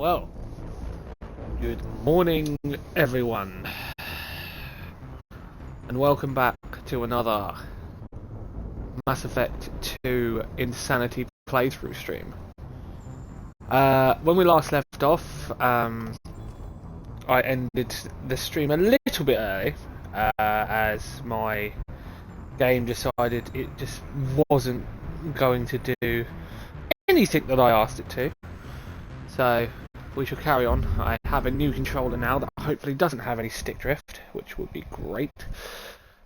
Well, good morning everyone, and welcome back to another Mass Effect 2 Insanity playthrough stream. When we last left off, I ended the stream a little bit early, as my game decided it just wasn't going to do anything that I asked it to. So we shall carry on. I have a new controller now that hopefully doesn't have any stick drift, which would be great.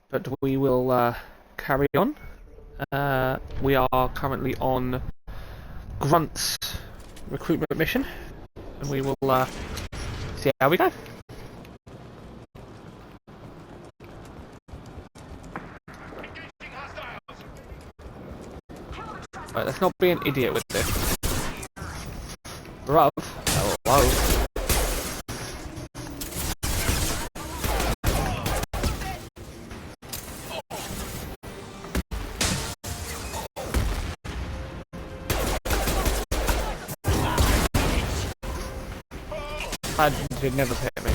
But we will carry on. We are currently on Grunt's recruitment mission, and we will see how we go. Right, let's not be an idiot with this. Bruv. Hello. That did never hit me.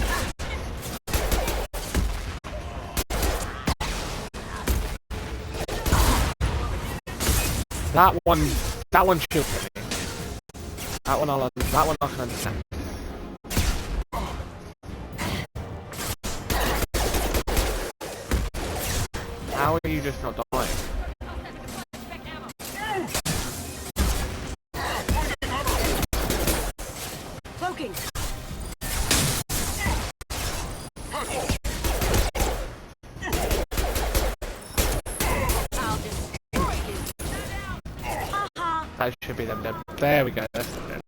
That one should hit me. That one I can understand. How are you just not dying? Cloaking. That should be them dead. There we go, that's them dead.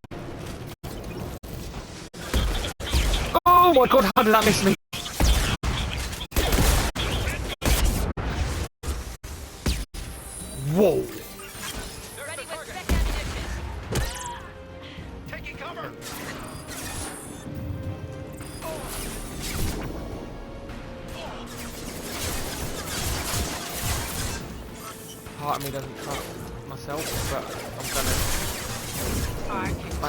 Oh my god, how did that miss me? Whoa! Ready with spec ammunition. Taking cover. Part of me doesn't trust myself, but I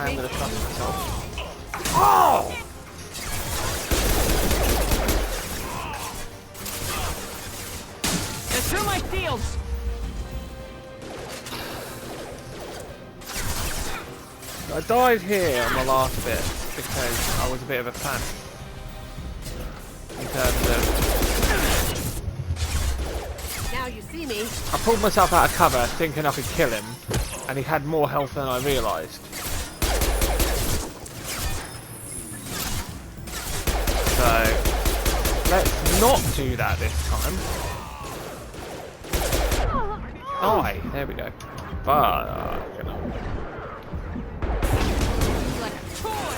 am gonna trust myself. Oh! They're through my shields. I died here on the last bit because I was a bit of a fan. In terms of... Now you see me. I pulled myself out of cover thinking I could kill him, and he had more health than I realised. So, let's not do that this time. Die, there we go. Fucking hell. Like a toy.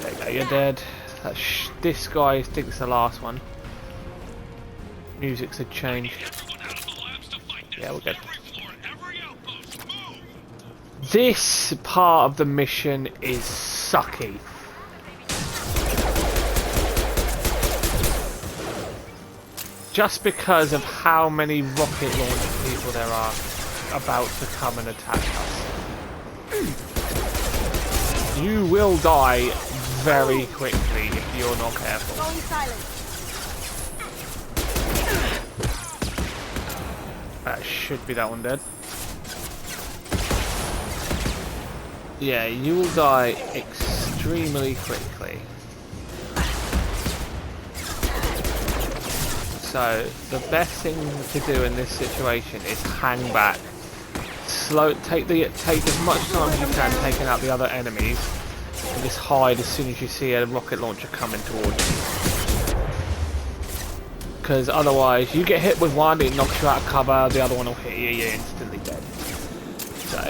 There you go, you're dead. This guy thinks the last one. Music's had changed. Yeah, we're good. This part of the mission is sucky. Just because of how many rocket launch people there are about to come and attack us. You will die very quickly if you're not careful. Going silent. That should be that one dead. Yeah, you will die extremely quickly. So the best thing to do in this situation is hang back. Take as much time as you can taking out the other enemies, and just hide as soon as you see a rocket launcher coming towards you. Because otherwise, you get hit with one, it knocks you out of cover, the other one will hit you, you're instantly dead. So...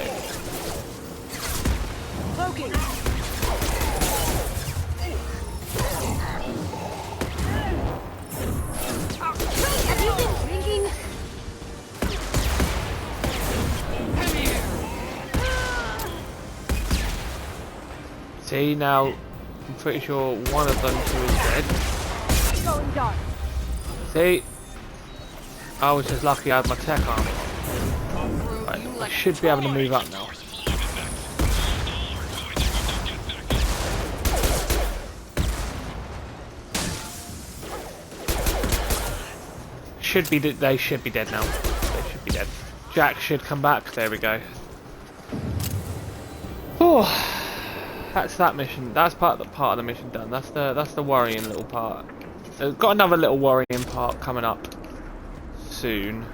Cloaking. Have you been drinking? See, now, I'm pretty sure one of them two is dead. Going dark. See? I was just lucky I had my tech armor on. Right, I should be able to move up now. should be. They should be dead now. They should be dead. Jack should come back. There we go. Oh, that's that mission. That's part of the mission done. That's the worrying little part. I've got another little worrying part coming up soon,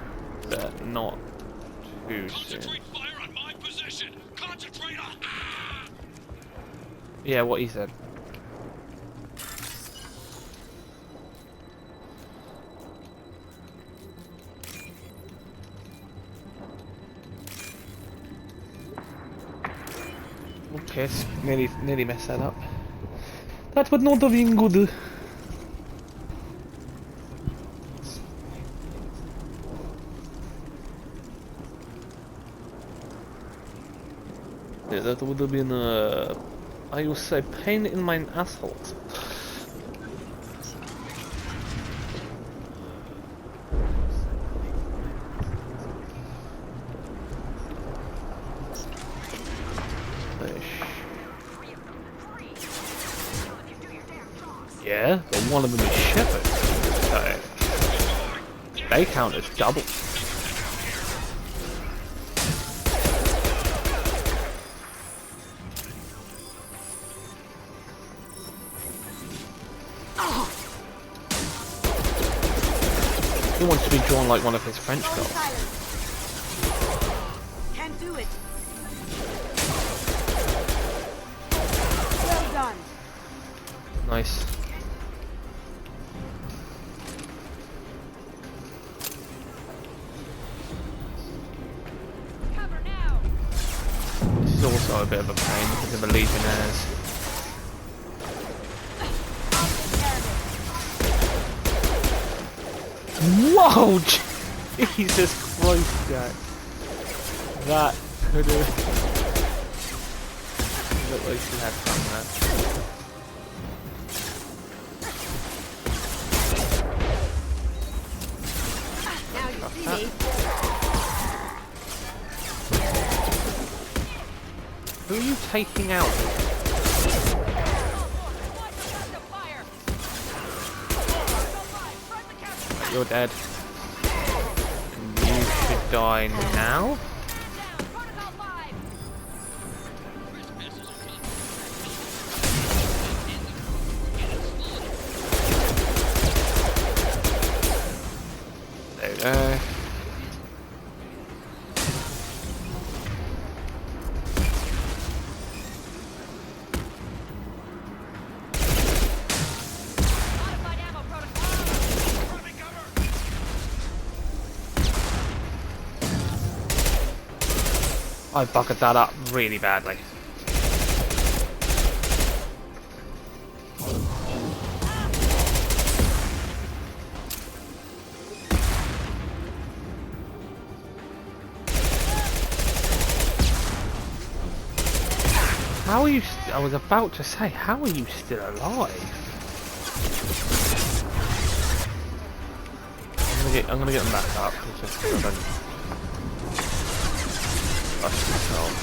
but not too soon. Concentrate fire on my position. Concentrate on. Yeah, what he said. Okay, nearly messed that up. That would not have been good. Yeah, that would have been I would say pain in my asshole. Yeah, but one of them is Shepherd, so they count as double. He wants to be drawn like one of his French girls. Can't do it. Well done. Nice. Cover now. This is also a bit of a pain because of the Legionnaires. Whoa! Jesus Christ, Jack. That could have looked like she had fun there. Now you see me. Who are you taking out? You're dead. And you should die now? There we go. I bucketed that up really badly. How are you? I was about to say, how are you still alive? I'm gonna get them back up. Just so I don't rush myself.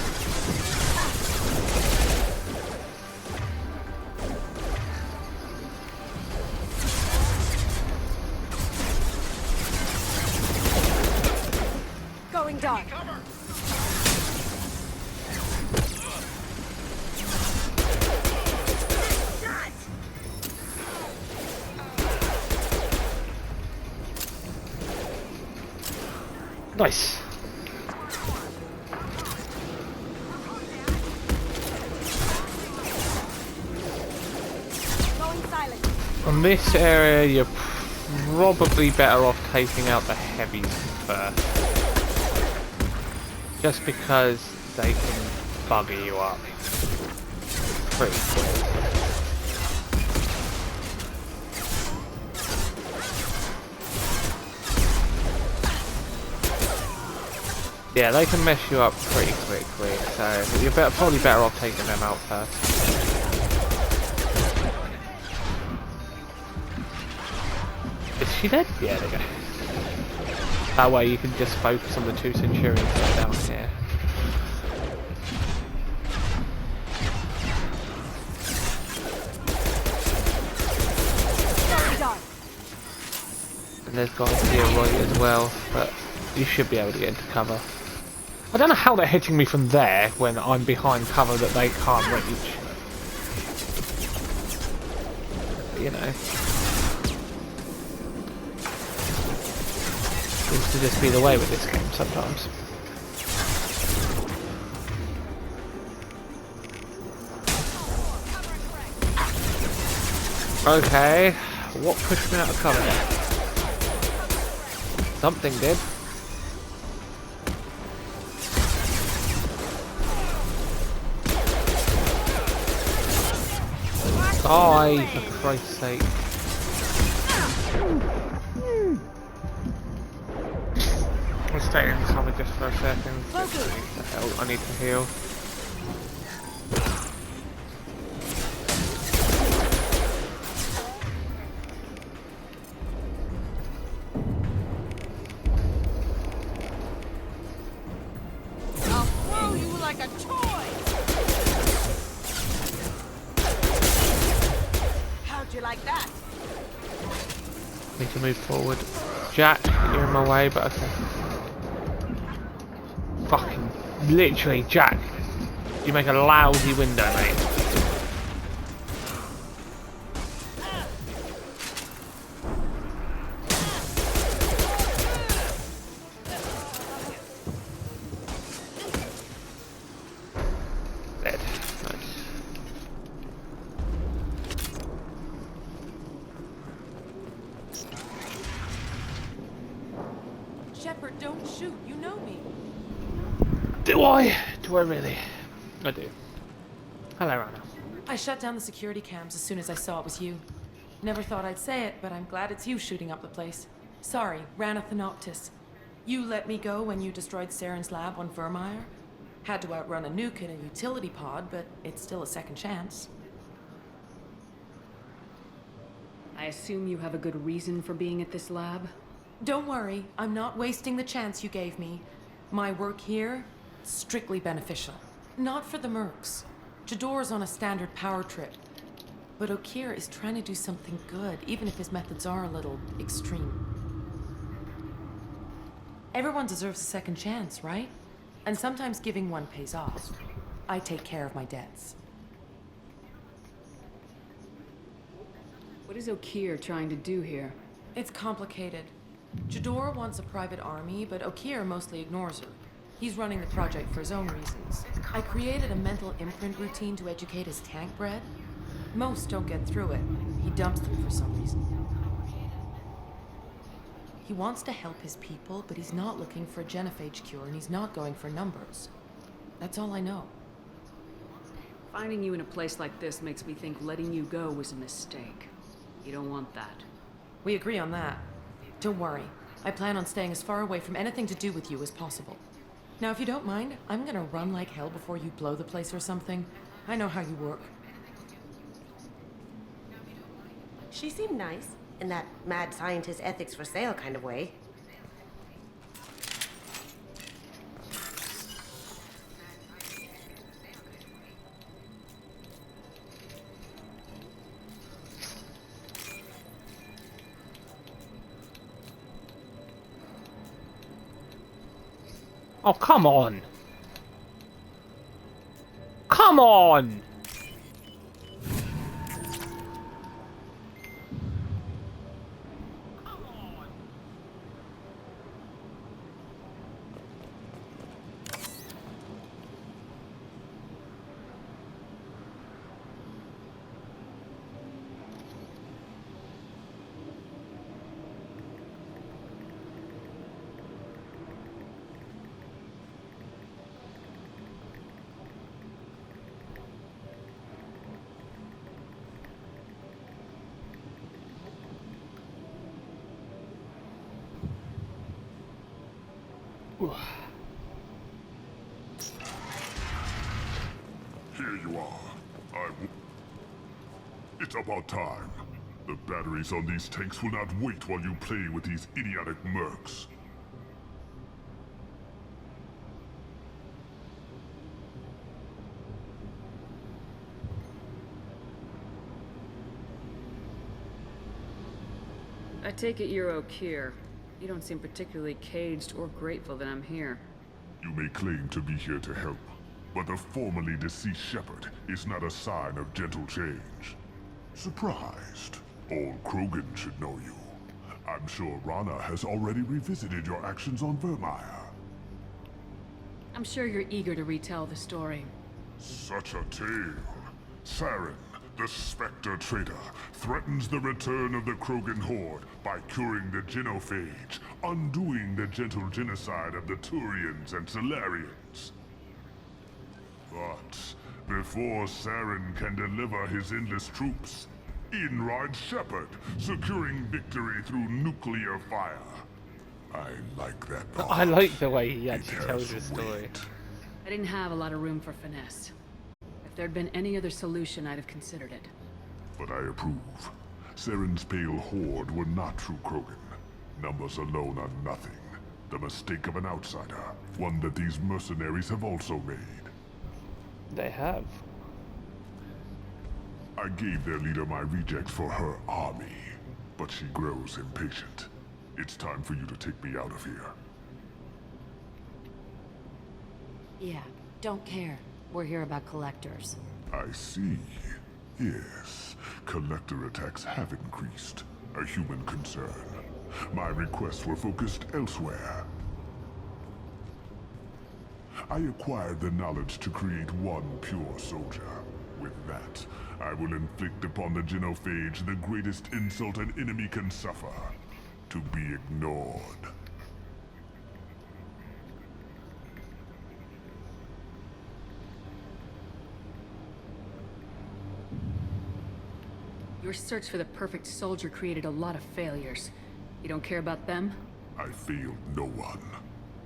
Going dark. Nice. Going silent. On this area, you're probably better off taking out the heavies first. Just because they can bugger you up pretty quick. Yeah, they can mess you up pretty quickly, so you're probably better off taking them out first. Is she dead? Yeah, there you go. That way you can just focus on the two Centurions that are down here. Going dark. And there's guys here right as well, but you should be able to get into cover. I don't know how they're hitting me from there when I'm behind cover that they can't reach. You know. Seems to just be the way with this game sometimes. Okay, what pushed me out of cover there? Something did. Die, for Christ's sake. Let's stay in cover just for a second. What the hell? I need to heal. I'll throw you like a toy. How'd you like that? Need to move forward. Jack, you're in my way, but okay. Fucking, literally, Jack. You make a lousy window, mate. Dead. Nice. Shepard, don't shoot. You know me. Do I? Do I really? I do. Hello, Anna. I shut down the security cams as soon as I saw it was you. Never thought I'd say it, but I'm glad it's you shooting up the place. Sorry, Rana Thanoptis. You let me go when you destroyed Saren's lab on Vermeer. Had to outrun a nuke in a utility pod, but it's still a second chance. I assume you have a good reason for being at this lab? Don't worry, I'm not wasting the chance you gave me. My work here, strictly beneficial. Not for the mercs. Jador's on a standard power trip. But Okeer is trying to do something good, even if his methods are a little extreme. Everyone deserves a second chance, right? And sometimes giving one pays off. I take care of my debts. What is Okeer trying to do here? It's complicated. Jador wants a private army, but Okeer mostly ignores her. He's running the project for his own reasons. I created a mental imprint routine to educate his tank bred. Most don't get through it. He dumps them for some reason. He wants to help his people, but he's not looking for a genophage cure, and he's not going for numbers. That's all I know. Finding you in a place like this makes me think letting you go was a mistake. You don't want that. We agree on that. Don't worry. I plan on staying as far away from anything to do with you as possible. Now, if you don't mind, I'm gonna run like hell before you blow the place or something. I know how you work. She seemed nice, in that mad scientist ethics for sale kind of way. Oh, come on! Come on! Here you are. It's about time. The batteries on these tanks will not wait while you play with these idiotic mercs. I take it you're Okeer. You don't seem particularly caged or grateful that I'm here. You may claim to be here to help, but the formerly deceased shepherd is not a sign of gentle change. Surprised? Old Krogan should know you. I'm sure Rana has already revisited your actions on Vermeer. I'm sure you're eager to retell the story. Such a tale. Saren, the Spectre traitor, threatens the return of the Krogan horde by curing the genophage, undoing the gentle genocide of the Turians and Solarians. But before Saren can deliver his endless troops, in rides Shepard, securing victory through nuclear fire. I like that part. I like the way he It actually tells has his story. weight. I didn't have a lot of room for finesse. If there'd been any other solution, I'd have considered it. But I approve. Saren's pale horde were not true Krogan. Numbers alone are nothing. The mistake of an outsider. One that these mercenaries have also made. They have. I gave their leader my rejects for her army, but she grows impatient. It's time for you to take me out of here. Yeah, don't care. We're here about collectors. I see. Yes, collector attacks have increased. A human concern. My requests were focused elsewhere. I acquired the knowledge to create one pure soldier. With that, I will inflict upon the genophage the greatest insult an enemy can suffer. To be ignored. Your search for the perfect soldier created a lot of failures. You don't care about them? I failed no one.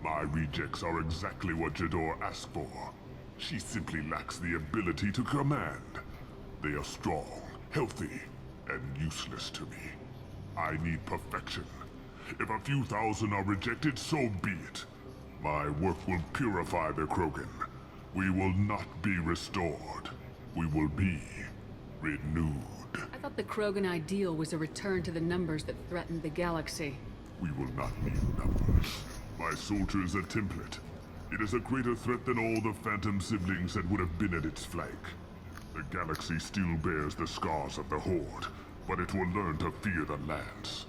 My rejects are exactly what Jador asked for. She simply lacks the ability to command. They are strong, healthy, and useless to me. I need perfection. If a few thousand are rejected, so be it. My work will purify the Krogan. We will not be restored. We will be renewed. I thought the Krogan ideal was a return to the numbers that threatened the galaxy. We will not need numbers. My soldier is a template. It is a greater threat than all the Phantom siblings that would have been at its flank. The galaxy still bears the scars of the Horde, but it will learn to fear the Lance.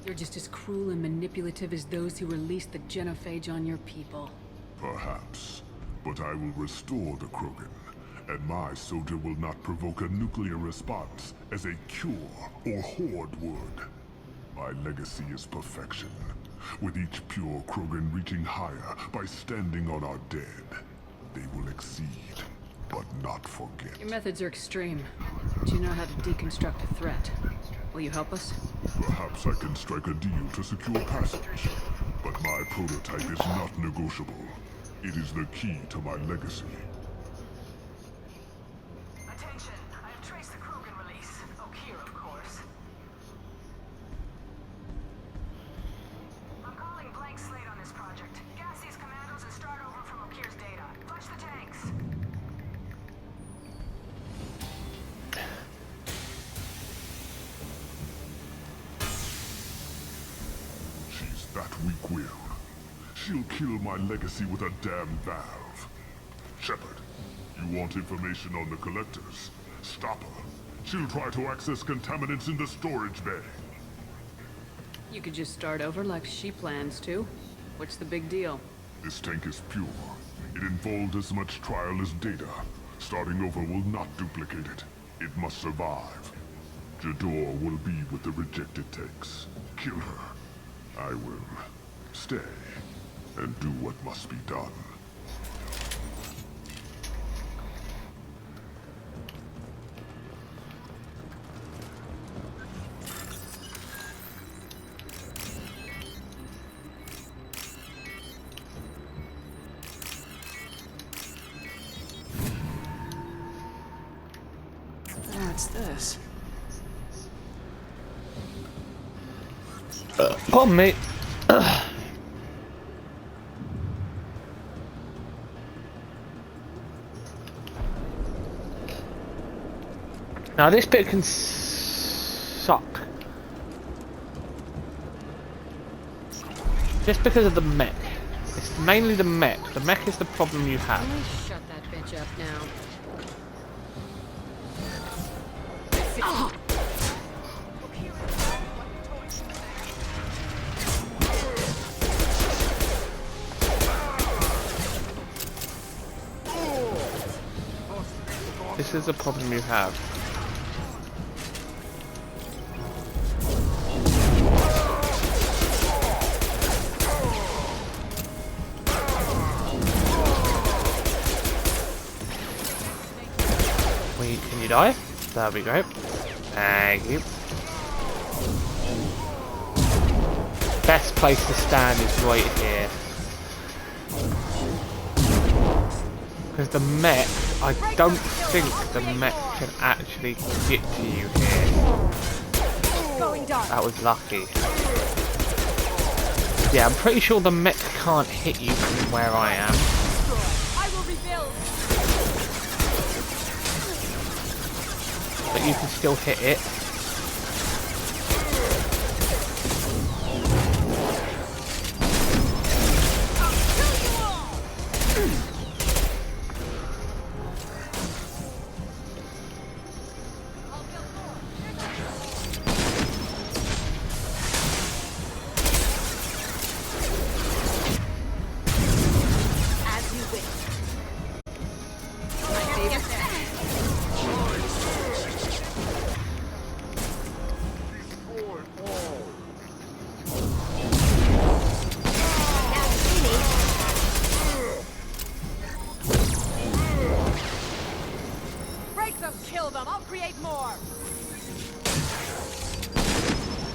You're just as cruel and manipulative as those who released the genophage on your people. Perhaps, but I will restore the Krogan, and my soldier will not provoke a nuclear response as a cure or Horde would. My legacy is perfection, with each pure Krogan reaching higher by standing on our dead. They will exceed, but not forget. Your methods are extreme, but you know how to deconstruct a threat. Will you help us? Perhaps I can strike a deal to secure passage, but my prototype is not negotiable. It is the key to my legacy. Attention, I have traced the Krogan release. Okeer, of course. I'm calling blank slate on this project. Gas these commandos and start over from Okeer's data. Flush the tanks. She's that weak-willed. She'll kill my legacy with a damn valve. Shepard, you want information on the Collectors? Stop her. She'll try to access contaminants in the storage bay. You could just start over like she plans to. What's the big deal? This tank is pure. It involved as much trial as data. Starting over will not duplicate it. It must survive. Jador will be with the rejected tanks. Kill her. I will stay and do what must be done. What's this? Pardon me. Now this bit can suck. Just because of the mech. It's mainly the mech. The mech is the problem you have. Shut that bitch up now. This is the problem you have. Can you die? That'll be great. Thank you. Best place to stand is right here. Because the mech, I don't think the mech can actually get to you here. That was lucky. Yeah, I'm pretty sure the mech can't hit you from where I am. But you can still hit it.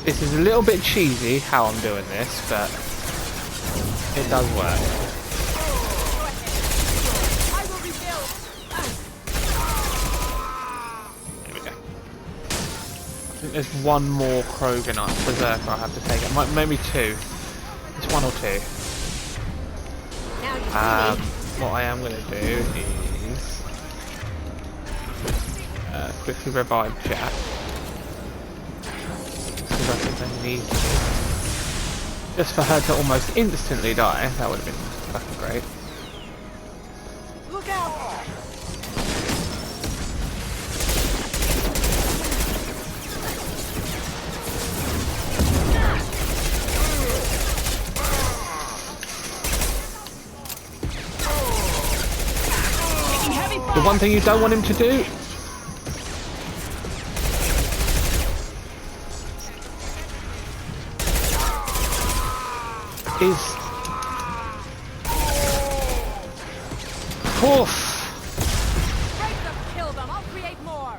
This is a little bit cheesy how I'm doing this, but it does work. Here we go. I think there's one more Krogan Berserker I have to take. It might maybe two. It's one or two. What I am going to do is quickly revive Jack. Because I think I need to. Just for her to almost instantly die. That would have been fucking great. Look out! The one thing you don't want him to do is oof. Break them, kill them, I'll create more!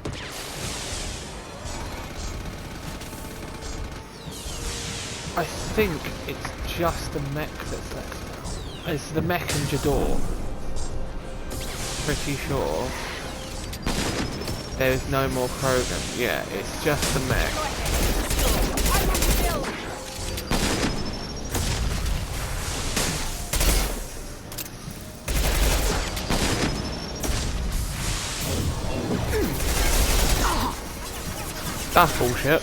I think it's just the mech that's left now. It's the mech and Jador. Pretty sure. There's no more Krogan. Yeah, it's just the mech. That's bullshit.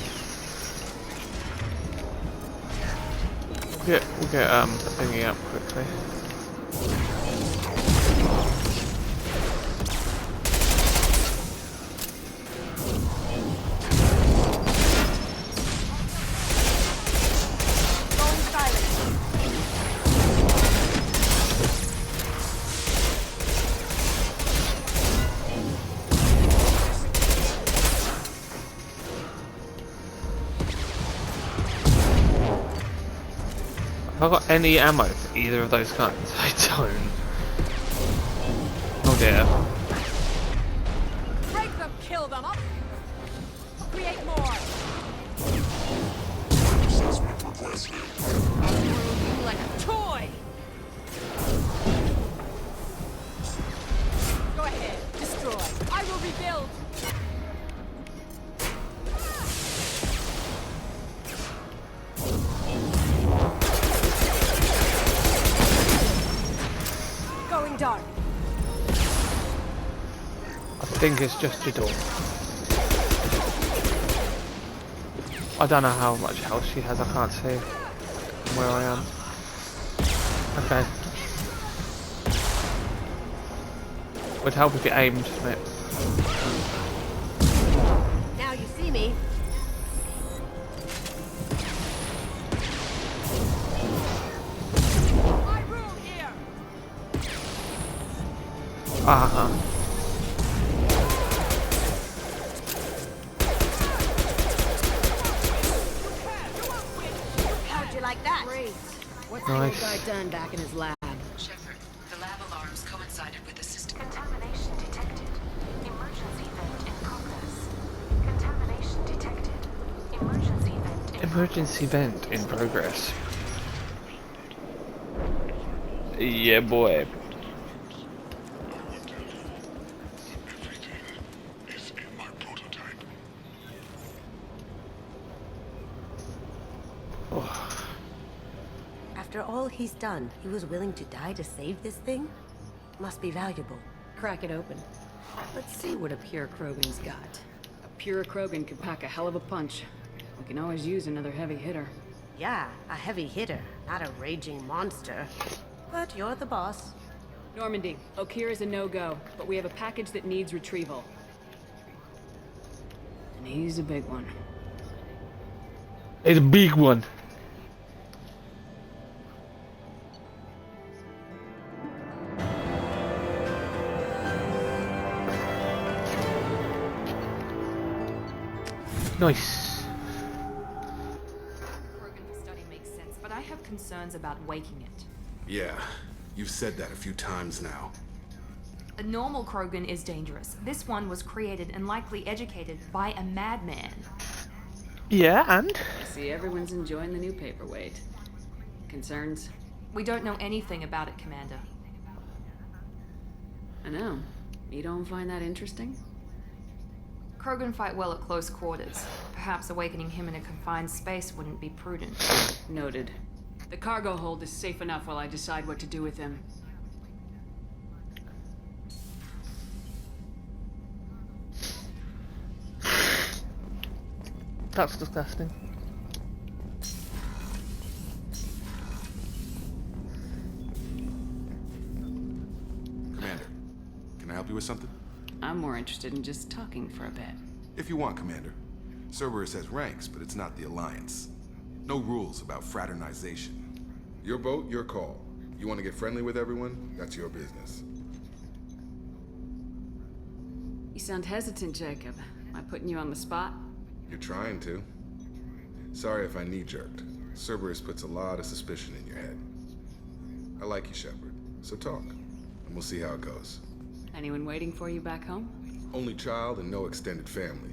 We'll get thingy up quickly. Have I got any ammo for either of those guns? I don't. Oh dear. Break them, kill them, I'll create more! Like a toy! Go ahead, destroy. I will rebuild! Going dark. I think it's just Jador. I don't know how much health she has, I can't see from where I am. Okay. Would help if you aimed, mate. Now you see me. My room here. How'd you like that? Great. What's Nice. the old guy done back in his lab? Shepard, the lab alarms coincided with the system. Contamination detected. Emergency vent in progress. Contamination detected. Emergency vent in Emergency vent in progress. Yeah, boy. Everything is in my prototype. After all he's done, he was willing to die to save this thing? Must be valuable. Crack it open. Let's see what a pure Krogan's got. A pure Krogan could pack a hell of a punch. We can always use another heavy hitter. Yeah, a heavy hitter, not a raging monster. But you're the boss. Normandy, Okeer is a no-go, but we have a package that needs retrieval. And he's a big one. It's a big one. Nice. Krogan study makes sense, but I have concerns about waking it. Yeah, you've said that a few times now. A normal Krogan is dangerous. This one was created and likely educated by a madman. Yeah, and? I see everyone's enjoying the new paperweight. Concerns? We don't know anything about it, Commander. I know. You don't find that interesting? Krogan fight well at close quarters. Perhaps awakening him in a confined space wouldn't be prudent. Noted. The cargo hold is safe enough while I decide what to do with him. That's disgusting. Commander, can I help you with something? I'm more interested in just talking for a bit. If you want, Commander. Cerberus has ranks, but it's not the Alliance. No rules about fraternization. Your boat, your call. You want to get friendly with everyone? That's your business. You sound hesitant, Jacob. Am I putting you on the spot? You're trying to. Sorry if I knee-jerked. Cerberus puts a lot of suspicion in your head. I like you, Shepard. So talk, and we'll see how it goes. Anyone waiting for you back home? Only child and no extended family.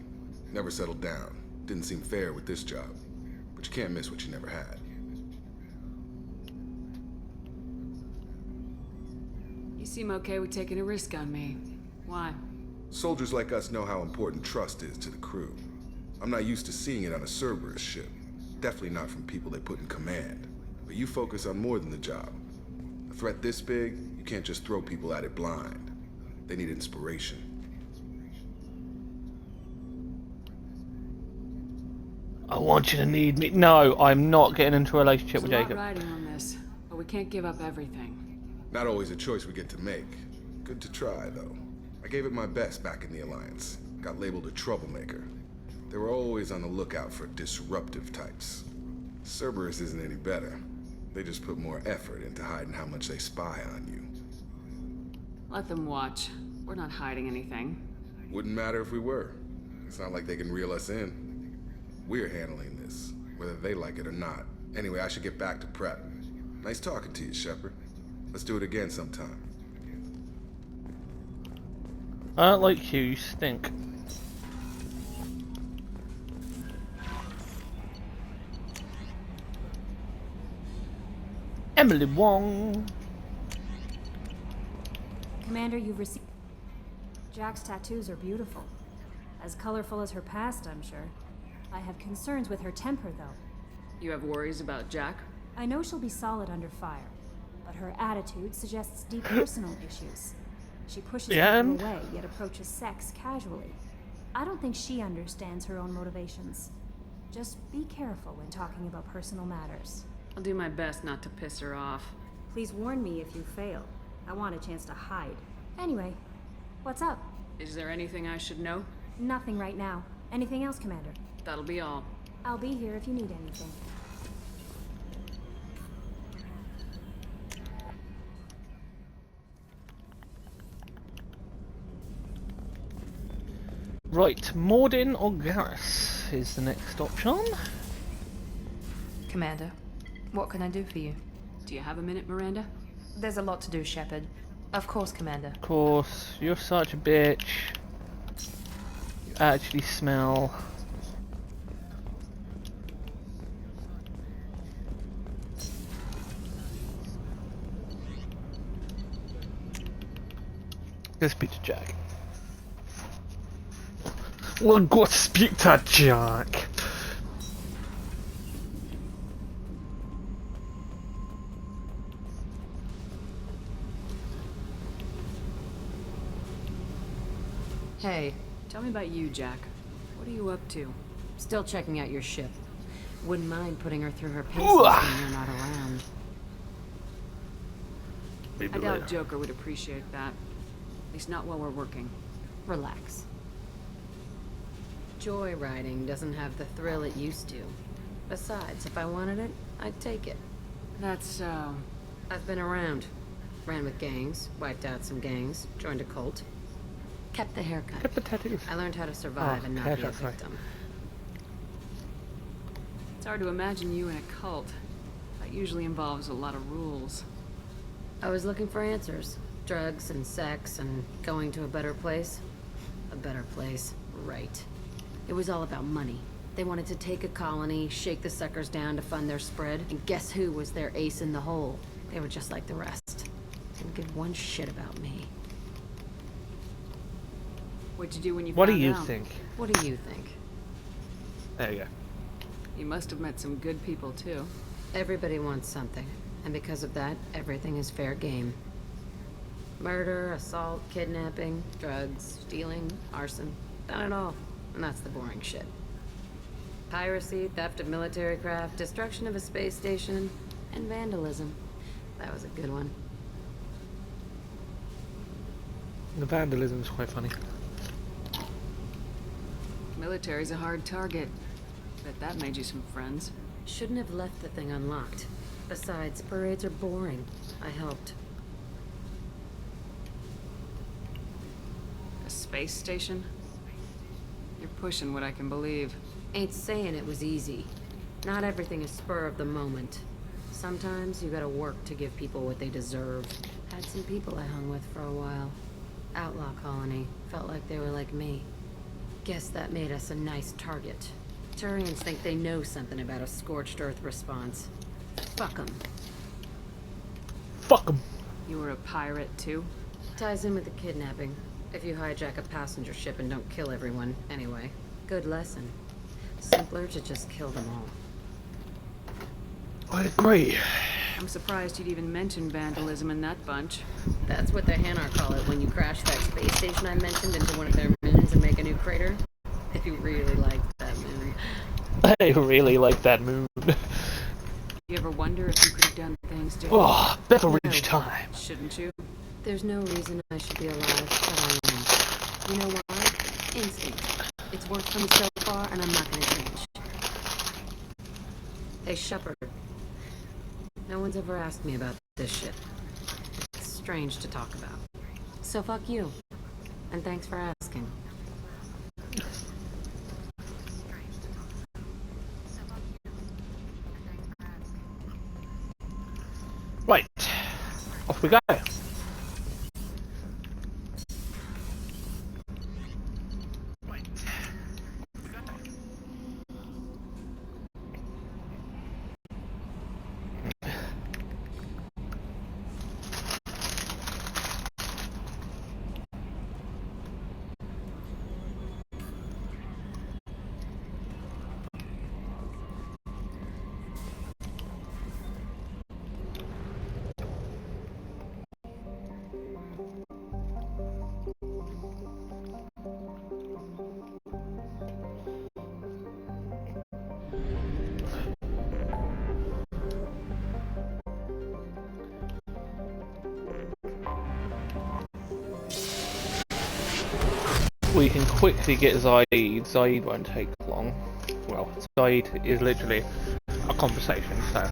Never settled down. Didn't seem fair with this job. But you can't miss what you never had. You seem okay with taking a risk on me. Why? Soldiers like us know how important trust is to the crew. I'm not used to seeing it on a Cerberus ship. Definitely not from people they put in command. But you focus on more than the job. A threat this big, you can't just throw people at it blind. They need inspiration. I want you to need me. No, I'm not getting into a relationship with There's a Jacob. lot riding on this, but we can't give up everything. Not always a choice we get to make. Good to try, though. I gave it my best back in the Alliance. Got labeled a troublemaker. They were always on the lookout for disruptive types. Cerberus isn't any better. They just put more effort into hiding how much they spy on you. Let them watch. We're not hiding anything. Wouldn't matter if we were. It's not like they can reel us in. We're handling this, whether they like it or not. Anyway, I should get back to prep. Nice talking to you, Shepard. Let's do it again sometime. I don't like you, you stink. Emily Wong. Commander, you've received... Jack's tattoos are beautiful. As colorful as her past, I'm sure. I have concerns with her temper, though. You have worries about Jack? I know she'll be solid under fire, but her attitude suggests deep personal issues. She pushes people away, yet approaches sex casually. I don't think she understands her own motivations. Just be careful when talking about personal matters. I'll do my best not to piss her off. Please warn me if you fail. I want a chance to hide. Anyway, what's up? Is there anything I should know? Nothing right now. Anything else, Commander? That'll be all. I'll be here if you need anything. Right, Mordin or Garrus is the next option. Commander, what can I do for you? Do you have a minute, Miranda? There's a lot to do, Shepard. Of course, Commander. Of course, you're such a bitch. You actually smell. Go speak to Jack. Well, go speak to Jack. Hey, Tell me about you, Jack. What are you up to? still checking out your ship. Wouldn't mind putting her through her paces Ooh. when you're not around. Maybe I doubt later. Joker would appreciate that. At least not while we're working. Relax. Joyriding doesn't have the thrill it used to. Besides, if I wanted it, I'd take it. That's so... I've been around. Ran with gangs, wiped out some gangs, joined a cult. Kept the haircut. Kept the tattoos. I learned how to survive Oh, and not be a haircut, sorry. victim. It's hard to imagine you in a cult. That usually involves a lot of rules. I was looking for answers. Drugs and sex and going to a better place. A better place, right. It was all about money. They wanted to take a colony, shake the suckers down to fund their spread, and guess who was their ace in the hole? They were just like the rest. Didn't give one shit about me. What'd you do when you What do found you out? think? What do you think? There you go. You must have met some good people, too. Everybody wants something, and because of that, everything is fair game. Murder, assault, kidnapping, drugs, stealing, arson. Done it all. And that's the boring shit. Piracy, theft of military craft, destruction of a space station, and vandalism. That was a good one. The vandalism's quite funny. Military's a hard target. Bet that made you some friends. Shouldn't have left the thing unlocked. Besides, parades are boring. I helped. A space station? You're pushing what I can believe. Ain't saying it was easy. Not everything is spur of the moment. Sometimes you gotta work to give people what they deserve. Had some people I hung with for a while. Outlaw colony. Felt like they were like me. Guess that made us a nice target. Turians think they know something about a scorched earth response. Fuck 'em. Fuck 'em. You were a pirate, too? Ties in with the kidnapping. If you hijack a passenger ship and don't kill everyone, anyway. Good lesson. Simpler to just kill them all. I agree. I'm surprised you'd even mention vandalism in that bunch. That's what the Hanar call it when you crash that space station I mentioned into one of their moons and make a new crater. They really like that moon. I really like that moon. You ever wonder if you could have done things differently? Oh, beverage time. Shouldn't you? There's no reason I should be alive, but I am. You know why? Instinct. It's worked for me so far, and I'm not gonna change. Hey, Shepard. No one's ever asked me about this shit. It's strange to talk about. So fuck you. And thanks for asking. Right. Off we go. we can quickly get Zaid. Zaid won't take long. Well, Zaid is literally a conversation, so.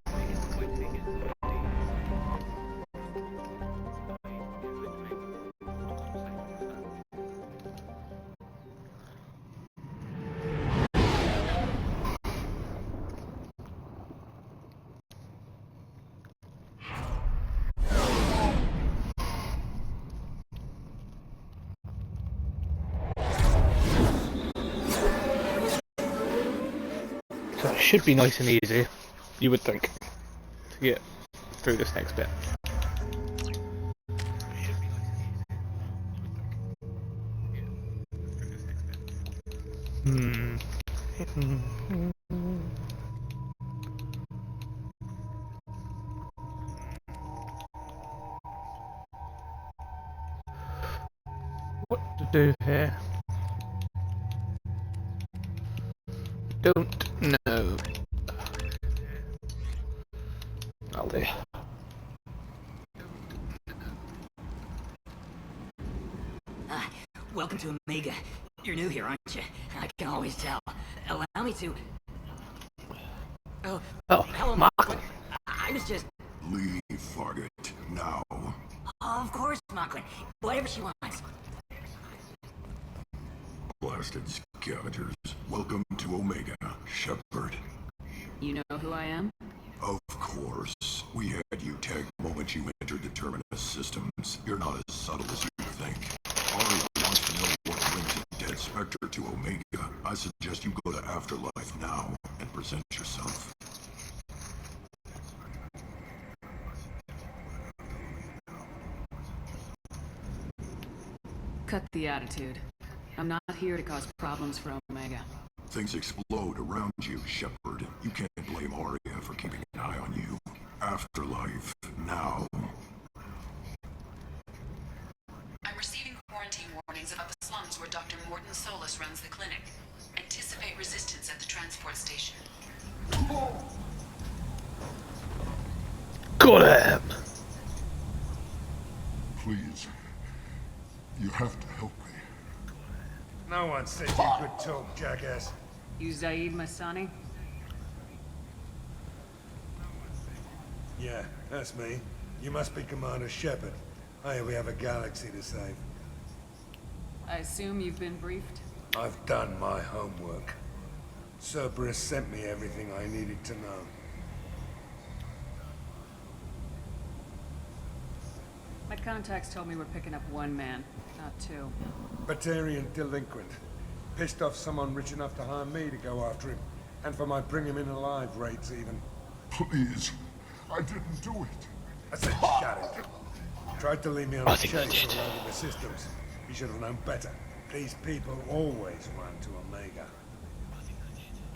So it should be nice and easy, you would think, to get through this next bit. What to do here? Don't know. I'll do. Welcome to Omega. You're new here, aren't you? I can always tell. Allow me to... Oh, hello, Marklin. I was just... Leave Fargate now. Of course, Marklin. Whatever she wants. Blasted scavengers. Welcome to Omega, Shepard. You know who I am? Of course. We had you tagged the moment you entered the Terminus systems. You're not as subtle as you think. Aria wants to know what brings a dead Spectre to Omega. I suggest you go to Afterlife now and present yourself. Cut the attitude. I'm not here to cause problems for Omega. Things explode around you, Shepard. You can't blame Aria for keeping an eye on you. Afterlife, now. I'm receiving quarantine warnings about the slums where Dr. Morton Solus runs the clinic. Anticipate resistance at the transport station. Got him! Please. You have to help me. No one said you could talk, jackass. You Zaid Masani? Yeah, that's me. You must be Commander Shepard. Hey, we have a galaxy to save. I assume you've been briefed? I've done my homework. Cerberus sent me everything I needed to know. My contacts told me we're picking up one man, not two. Batarian delinquent. Pissed off someone rich enough to hire me to go after him. And for my bring him in alive rates even. Please. I didn't do it. I said shut it. Tried to leave me on a chase for loading the systems. You should have known better. These people always run to Omega.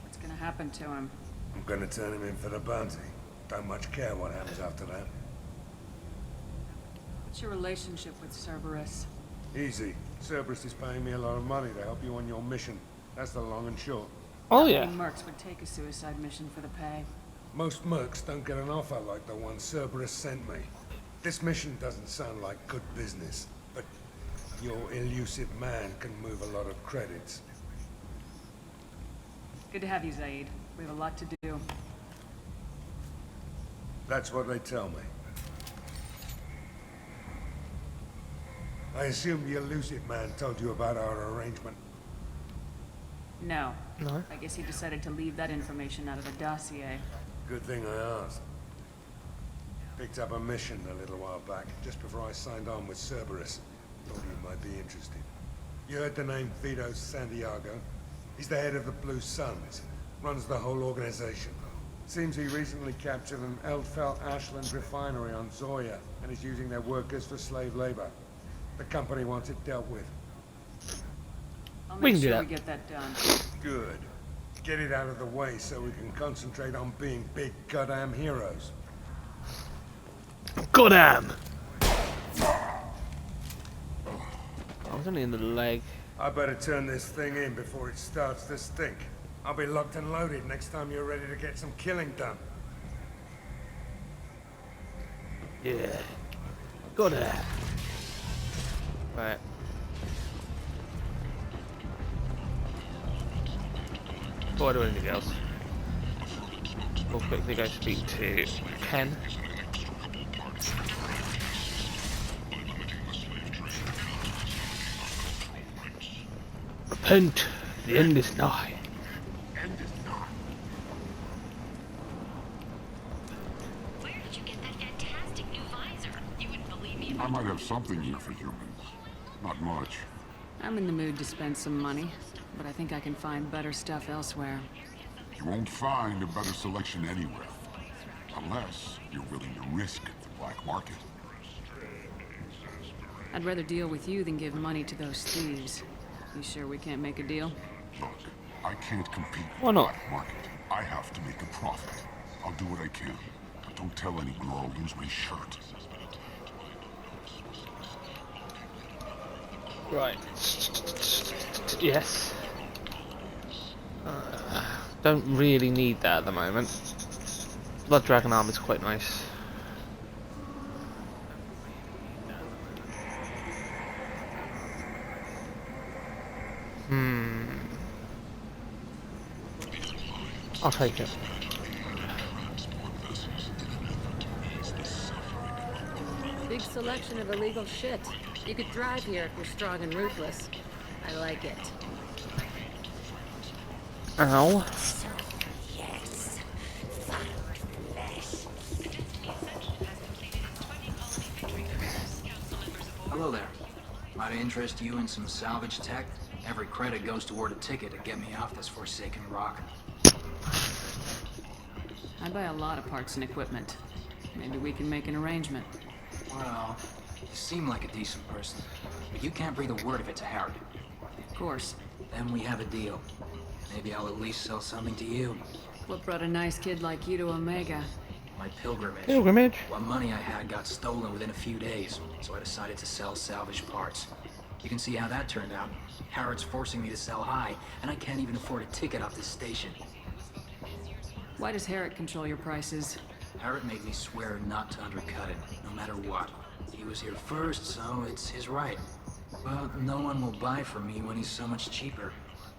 What's gonna happen to him? I'm gonna turn him in for the bounty. Don't much care what happens after that. What's your relationship with Cerberus? Easy. Cerberus is paying me a lot of money to help you on your mission. That's the long and short. Oh How yeah. many mercs would take a suicide mission for the pay? Most mercs don't get an offer like the one Cerberus sent me. This mission doesn't sound like good business, but your elusive man can move a lot of credits. Good to have you, Zaid. We have a lot to do. That's what they tell me. I assume the elusive man told you about our arrangement. No. No. I guess he decided to leave that information out of the dossier. Good thing I asked. Picked up a mission a little while back, just before I signed on with Cerberus. Thought you might be interested. You heard the name Vito Santiago? He's the head of the Blue Suns. Runs the whole organization. Seems he recently captured an Eldfell Ashland refinery on Zoya and is using their workers for slave labor. The company wants it dealt with. I'll We make can do sure that. we get that done. Good. Get it out of the way so we can concentrate on being big goddamn heroes. Got him! I was only in the leg. I better turn this thing in before it starts to stink. I'll be locked and loaded next time you're ready to get some killing done. Yeah. Got him. Right. before I do anything else, we'll quickly go speak to Ken. Repent, the end is nigh. Where did you get that fantastic new visor? You wouldn't believe me. I might have something here for humans. Not much. I'm in the mood to spend some money, but I think I can find better stuff elsewhere. You won't find a better selection anywhere. Unless you're willing to risk the black market. I'd rather deal with you than give money to those thieves. You sure we can't make a deal? Look, I can't compete Why with the not? black market. I have to make a profit. I'll do what I can. But don't tell anyone or I'll lose my shirt. Right. Yes. Don't really need that at the moment. Blood Dragon armor is quite nice. I'll take it. Big selection of illegal shit. You could drive here if you're strong and ruthless. I like it. Ow. Yes. Hello there. Might I interest you in some salvage tech? Every credit goes toward a ticket to get me off this forsaken rock. I buy a lot of parts and equipment. Maybe we can make an arrangement. Well, you seem like a decent person, but you can't breathe a word of it to Harry. Of course. Then we have a deal. Maybe I'll at least sell something to you. What brought a nice kid like you to Omega? My pilgrimage. Pilgrimage? What money I had got stolen within a few days, so I decided to sell salvage parts. You can see how that turned out. Harrod's forcing me to sell high, and I can't even afford a ticket off this station. Why does Harrod control your prices? Harrod made me swear not to undercut it, no matter what. He was here first, so it's his right. But no one will buy from me when he's so much cheaper.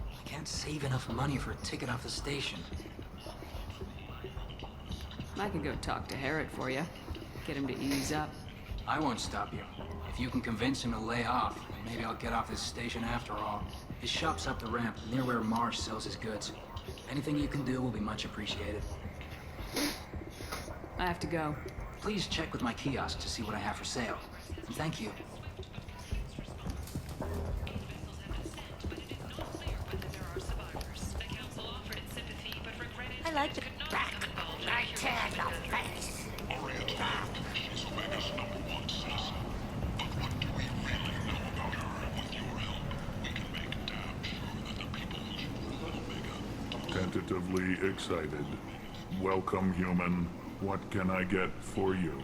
I can't save enough money for a ticket off the station. I can go talk to Harrod for you. Get him to ease up. I won't stop you. If you can convince him to lay off, maybe I'll get off this station after all. His shop's up the ramp, near where Marsh sells his goods. Anything you can do will be much appreciated. I have to go. Please check with my kiosk to see what I have for sale. And thank you. I like the back. I tear the face. She's Omega's #1 citizen. But what do we really know about her? And with your help, we can make damn sure that the people who rule Omega... Tentatively excited. Welcome, human. What can I get for you?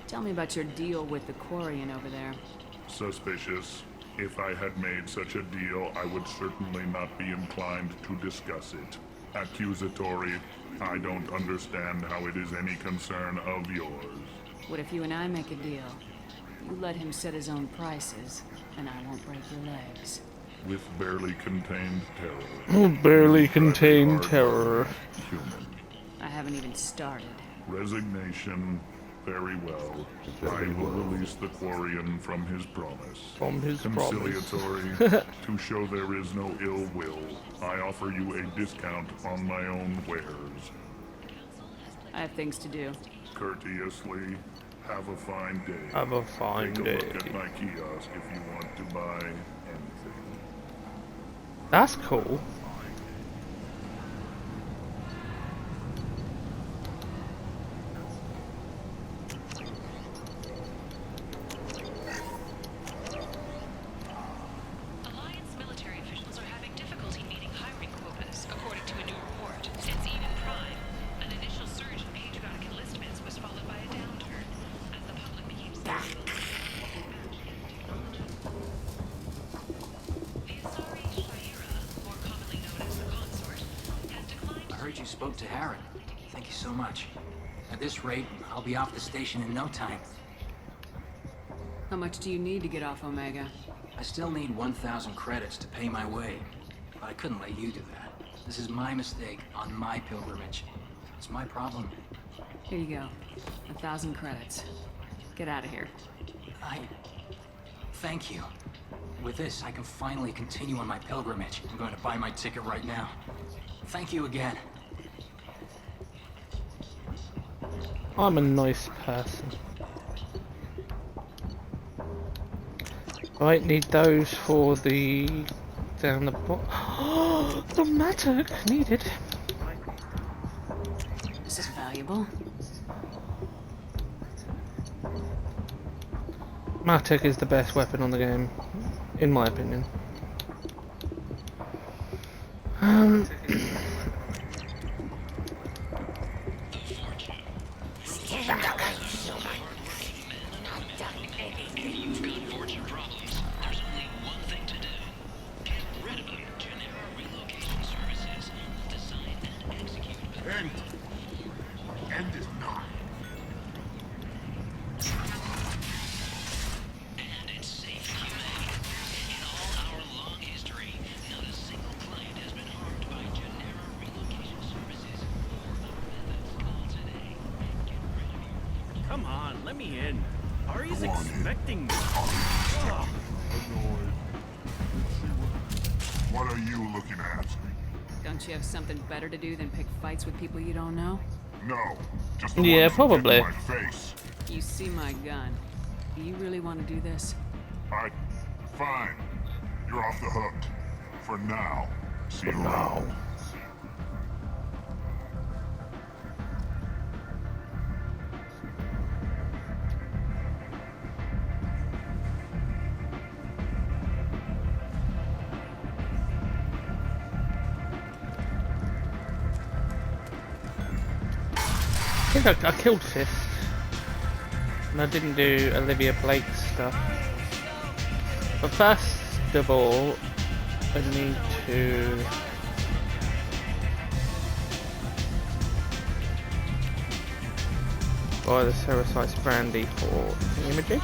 Tell me about your deal with the Quarian over there. Suspicious. If I had made such a deal, I would certainly not be inclined to discuss it. Accusatory. I don't understand how it is any concern of yours. What if you and I make a deal? You let him set his own prices, and I won't break your legs. With barely contained terror. Barely contained terror. Human. I haven't even started. Resignation. Very well. I will release the Quarian from his promise. From his Conciliatory. To show there is no ill will, I offer you a discount on my own wares. I have things to do. Courteously. Have a fine day. Have a fine day. Take a look at my kiosk if you want to buy anything. That's cool. Alliance military officials are having difficulty meeting hiring quotas, according to a new report. Since Eden Prime, an initial surge in patriotic enlistments was followed by a downturn as the public became skeptical. The Asari Shaira, more commonly known as the Consort, has declined. I heard you spoke to Harrod. Thank you so much. At this rate, I'll be off the station in no time. How much do you need to get off Omega? I still need 1,000 credits to pay my way. but I couldn't let you do that. This is my mistake on my pilgrimage. It's my problem. Here you go. 1,000 credits. Get out of here. Thank you. With this, I can finally continue on my pilgrimage. I'm going to buy my ticket right now. Thank you again. I'm a nice person. I need those for the down the bottom. The mattock needed. This is valuable. Mattock is the best weapon on the game, in my opinion. You've got fortune problems. There's only one thing to do. Get rid of them. Genera Relocation Services. Design and execute. End is nigh. And it's safe and humane. In all our long history, not a single client has been harmed by Genera Relocation Services. Call today. Come on, let me in. Ari's Go on in. expecting me. Ugh. Annoyed. What are you looking at? Don't you have something better to do than pick fights with people you don't know? No, just the Yeah, ones who get in probably. my face. You see my gun. Do you really want to do this? Fine. You're off the hook. For now. See you around. I think I killed Fist. And I didn't do Olivia Blake's stuff. But first of all, I need to... buy the Cerecyce brandy for imaging.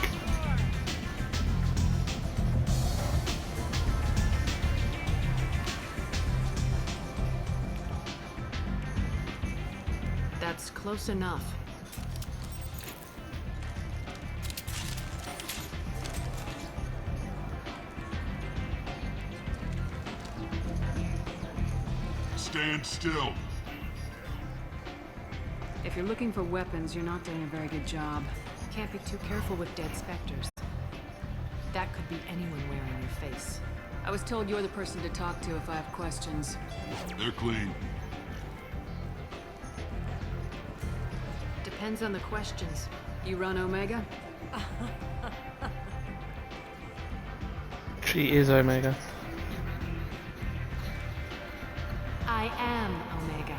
That's close enough. Stand still. If you're looking for weapons, you're not doing a very good job. Can't be too careful with dead specters. That could be anyone wearing your face. I was told you're the person to talk to if I have questions. They're clean. Depends on the questions. You run Omega? She is Omega. I am Omega.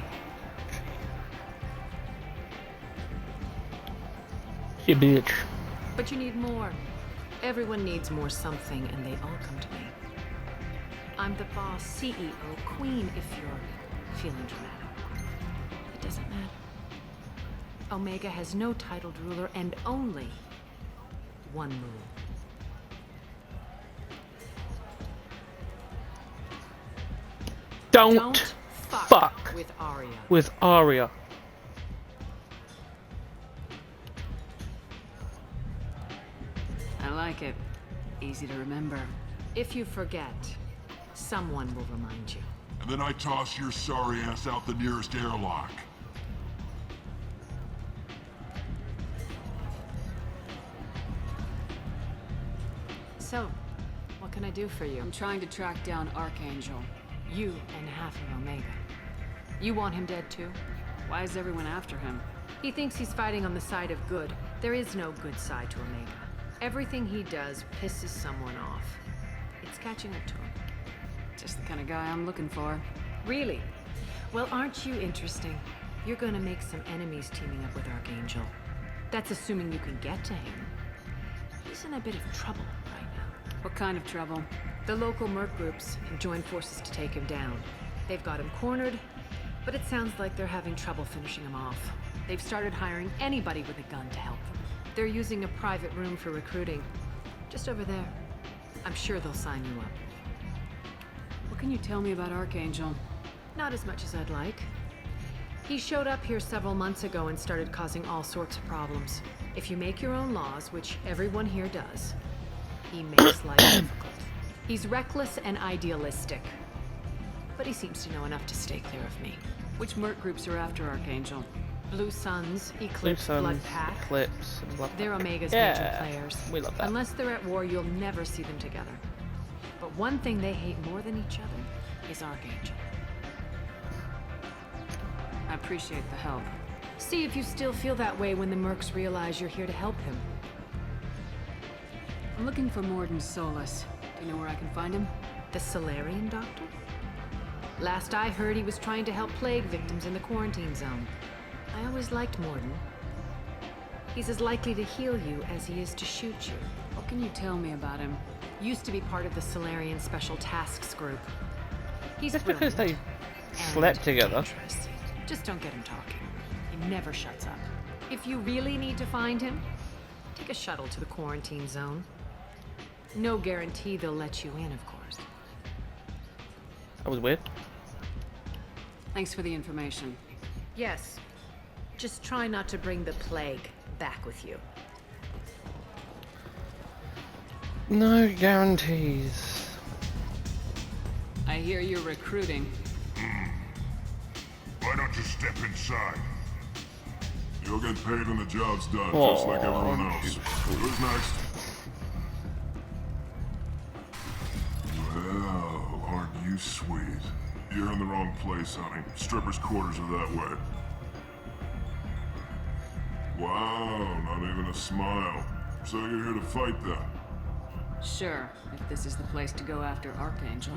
You bitch. But you need more. Everyone needs more something, and they all come to me. I'm the boss, CEO, queen, if you're feeling dramatic. It doesn't matter. Omega has no titled ruler and only one rule. Don't fuck with Arya. With Arya. I like it. Easy to remember. If you forget, someone will remind you. And then I toss your sorry ass out the nearest airlock. So, what can I do for you? I'm trying to track down Archangel. You and half of Omega. You want him dead too? Why is everyone after him? He thinks he's fighting on the side of good. There is no good side to Omega. Everything he does pisses someone off. It's catching up to him. Just the kind of guy I'm looking for. Really? Well, aren't you interesting? You're gonna make some enemies teaming up with Archangel. That's assuming you can get to him. He's in a bit of trouble right now. What kind of trouble? The local merc groups have joined forces to take him down. They've got him cornered, but it sounds like they're having trouble finishing him off. They've started hiring anybody with a gun to help them. They're using a private room for recruiting. Just over there. I'm sure they'll sign you up. What can you tell me about Archangel? Not as much as I'd like. He showed up here several months ago and started causing all sorts of problems. If you make your own laws, which everyone here does, he makes life difficult. He's reckless and idealistic. But he seems to know enough to stay clear of me. Which merc groups are after Archangel? Blue Suns, Eclipse, Blood Pack. Eclipse, and Blood They're Pack. Omega's Yeah, major players. we love that. Unless they're at war, you'll never see them together. But one thing they hate more than each other is Archangel. I appreciate the help. See if you still feel that way when the mercs realize you're here to help him. I'm looking for Morden Solus. Do you know where I can find him? The Solarian Doctor? Last I heard, he was trying to help plague victims in the quarantine zone. I always liked Morden. He's as likely to heal you as he is to shoot you. What can you tell me about him? Used to be part of the Solarian Special Tasks Group. He's Just because they brilliant slept and together. dangerous. Just don't get him talking. He never shuts up. If you really need to find him, take a shuttle to the quarantine zone. No guarantee they'll let you in, of course. That was weird. Thanks for the information. Yes. Just try not to bring the plague back with you. No guarantees. I hear you're recruiting. Why don't you step inside? You'll get paid when the job's done, just like everyone else. Who's next? Well, aren't you sweet? You're in the wrong place, honey. Strippers' quarters are that way. Wow, not even a smile. So you're here to fight then? Sure, if this is the place to go after Archangel.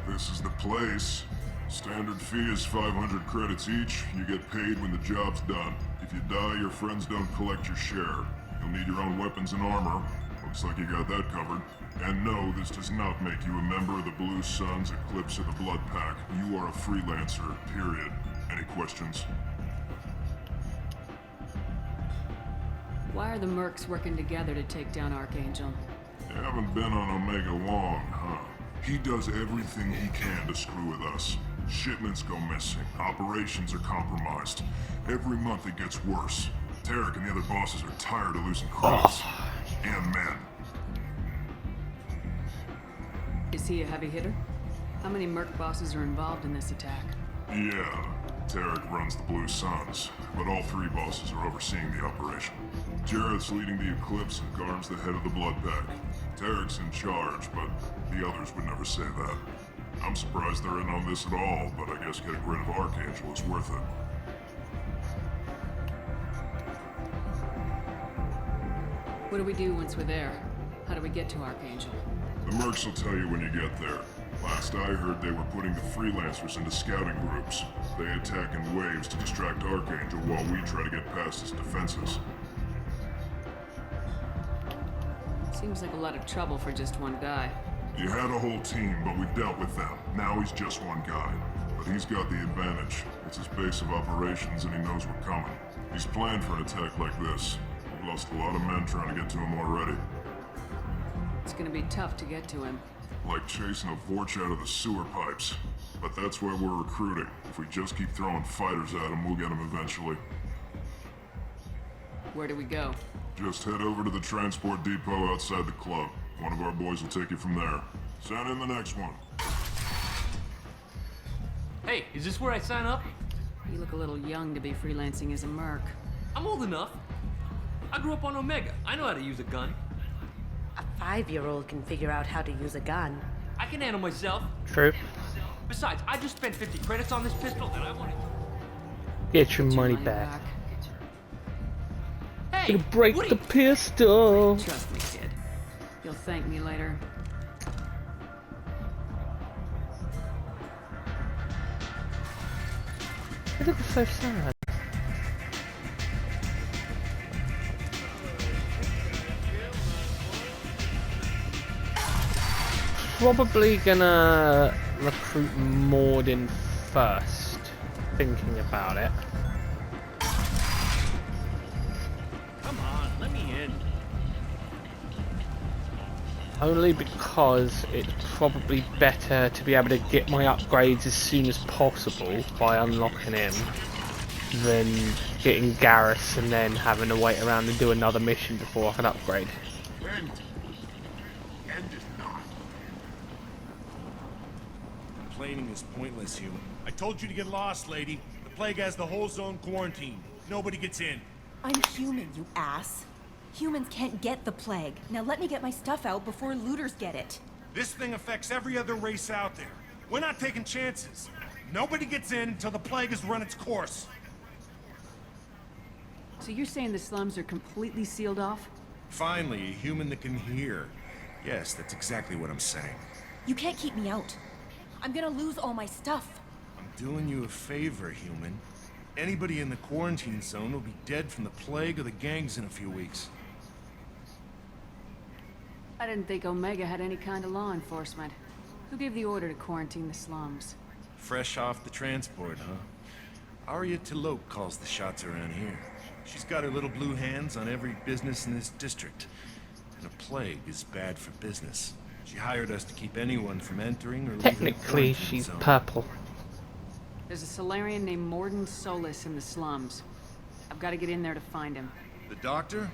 This is the place. Standard fee is 500 credits each. You get paid when the job's done. If you die, your friends don't collect your share. You'll need your own weapons and armor. Looks like you got that covered. And no, this does not make you a member of the Blue Suns, Eclipse, or the Blood Pack. You are a freelancer, period. Any questions? Why are the mercs working together to take down Archangel? You haven't been on Omega long, huh? He does everything he can to screw with us. Shipments go missing. Operations are compromised. Every month it gets worse. Tarek and the other bosses are tired of losing credits. And men. Is he a heavy hitter? How many merc bosses are involved in this attack? Yeah, Tarek runs the Blue Suns, but all three bosses are overseeing the operation. Jarrett's leading the Eclipse and Garm's the head of the Blood Pack. Tarek's in charge, but the others would never say that. I'm surprised they're in on this at all, but I guess getting rid of Archangel is worth it. What do we do once we're there? How do we get to Archangel? The mercs will tell you when you get there. Last I heard, they were putting the freelancers into scouting groups. They attack in waves to distract Archangel while we try to get past his defenses. Seems like a lot of trouble for just one guy. You had a whole team, but we've dealt with them. Now he's just one guy. But he's got the advantage. It's his base of operations and he knows we're coming. He's planned for an attack like this. We've lost a lot of men trying to get to him already. It's gonna be tough to get to him. Like chasing a Vorch out of the sewer pipes. But that's why we're recruiting. If we just keep throwing fighters at him, we'll get him eventually. Where do we go? Just head over to the transport depot outside the club. One of our boys will take you from there. Send in the next one. Hey, is this where I sign up? You look a little young to be freelancing as a merc. I'm old enough. I grew up on Omega. I know how to use a gun. A 5-year-old can figure out how to use a gun. I can handle myself. True. Besides, I just spent 50 credits on this pistol and I want it. Get your money back. Hey, Gonna break the pistol. Trust me, kid. You'll thank me later. It looks so sad. Probably gonna recruit Morden first, thinking about it. Come on, let me in. Only because it's probably better to be able to get my upgrades as soon as possible by unlocking him than getting Garrus and then having to wait around and do another mission before I can upgrade. End. End is not. Complaining is pointless, human. I told you to get lost, lady. The plague has the whole zone quarantined. Nobody gets in. I'm human, you ass. Humans can't get the plague. Now let me get my stuff out before looters get it. This thing affects every other race out there. We're not taking chances. Nobody gets in until the plague has run its course. So you're saying the slums are completely sealed off? Finally, a human that can hear. Yes, that's exactly what I'm saying. You can't keep me out. I'm gonna lose all my stuff. I'm doing you a favor, human. Anybody in the quarantine zone will be dead from the plague or the gangs in a few weeks. I didn't think Omega had any kind of law enforcement. Who gave the order to quarantine the slums? Fresh off the transport, huh? Arya T'Loak calls the shots around here. She's got her little blue hands on every business in this district. And a plague is bad for business. She hired us to keep anyone from entering or leaving the Technically, quarantine she's zone. purple. There's a Solarian named Morden Solis in the slums. I've got to get in there to find him. The doctor?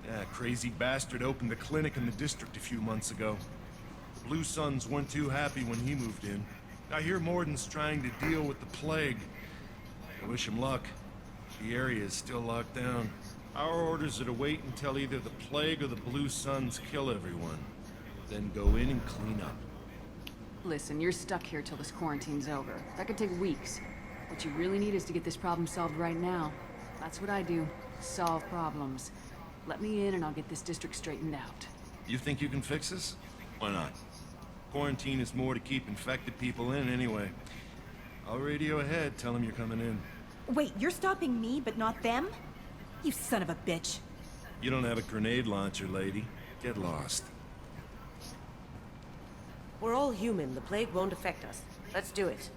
Yeah, crazy bastard opened a clinic in the district a few months ago. The Blue Suns weren't too happy when he moved in. I hear Morden's trying to deal with the plague. I wish him luck. The area is still locked down. Our orders are to wait until either the plague or the Blue Suns kill everyone. Then go in and clean up. Listen, you're stuck here till this quarantine's over. That could take weeks. What you really need is to get this problem solved right now. That's what I do. Solve problems. Let me in and I'll get this district straightened out. You think you can fix this? Why not? Quarantine is more to keep infected people in anyway. I'll radio ahead, tell them you're coming in. Wait, you're stopping me, but not them? You son of a bitch. You don't have a grenade launcher, lady. Get lost. We're all human. The plague won't affect us. Let's do it.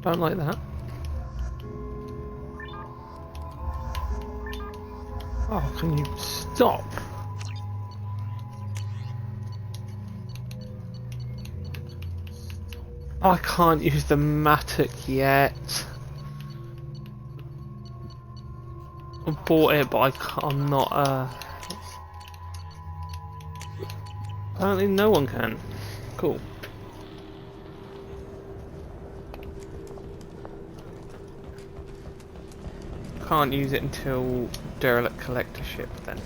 Don't like that. Oh, can you stop? I can't use the Matic yet. I bought it, but I'm not. Apparently, no one can. Cool. Can't use it until derelict collector ship then.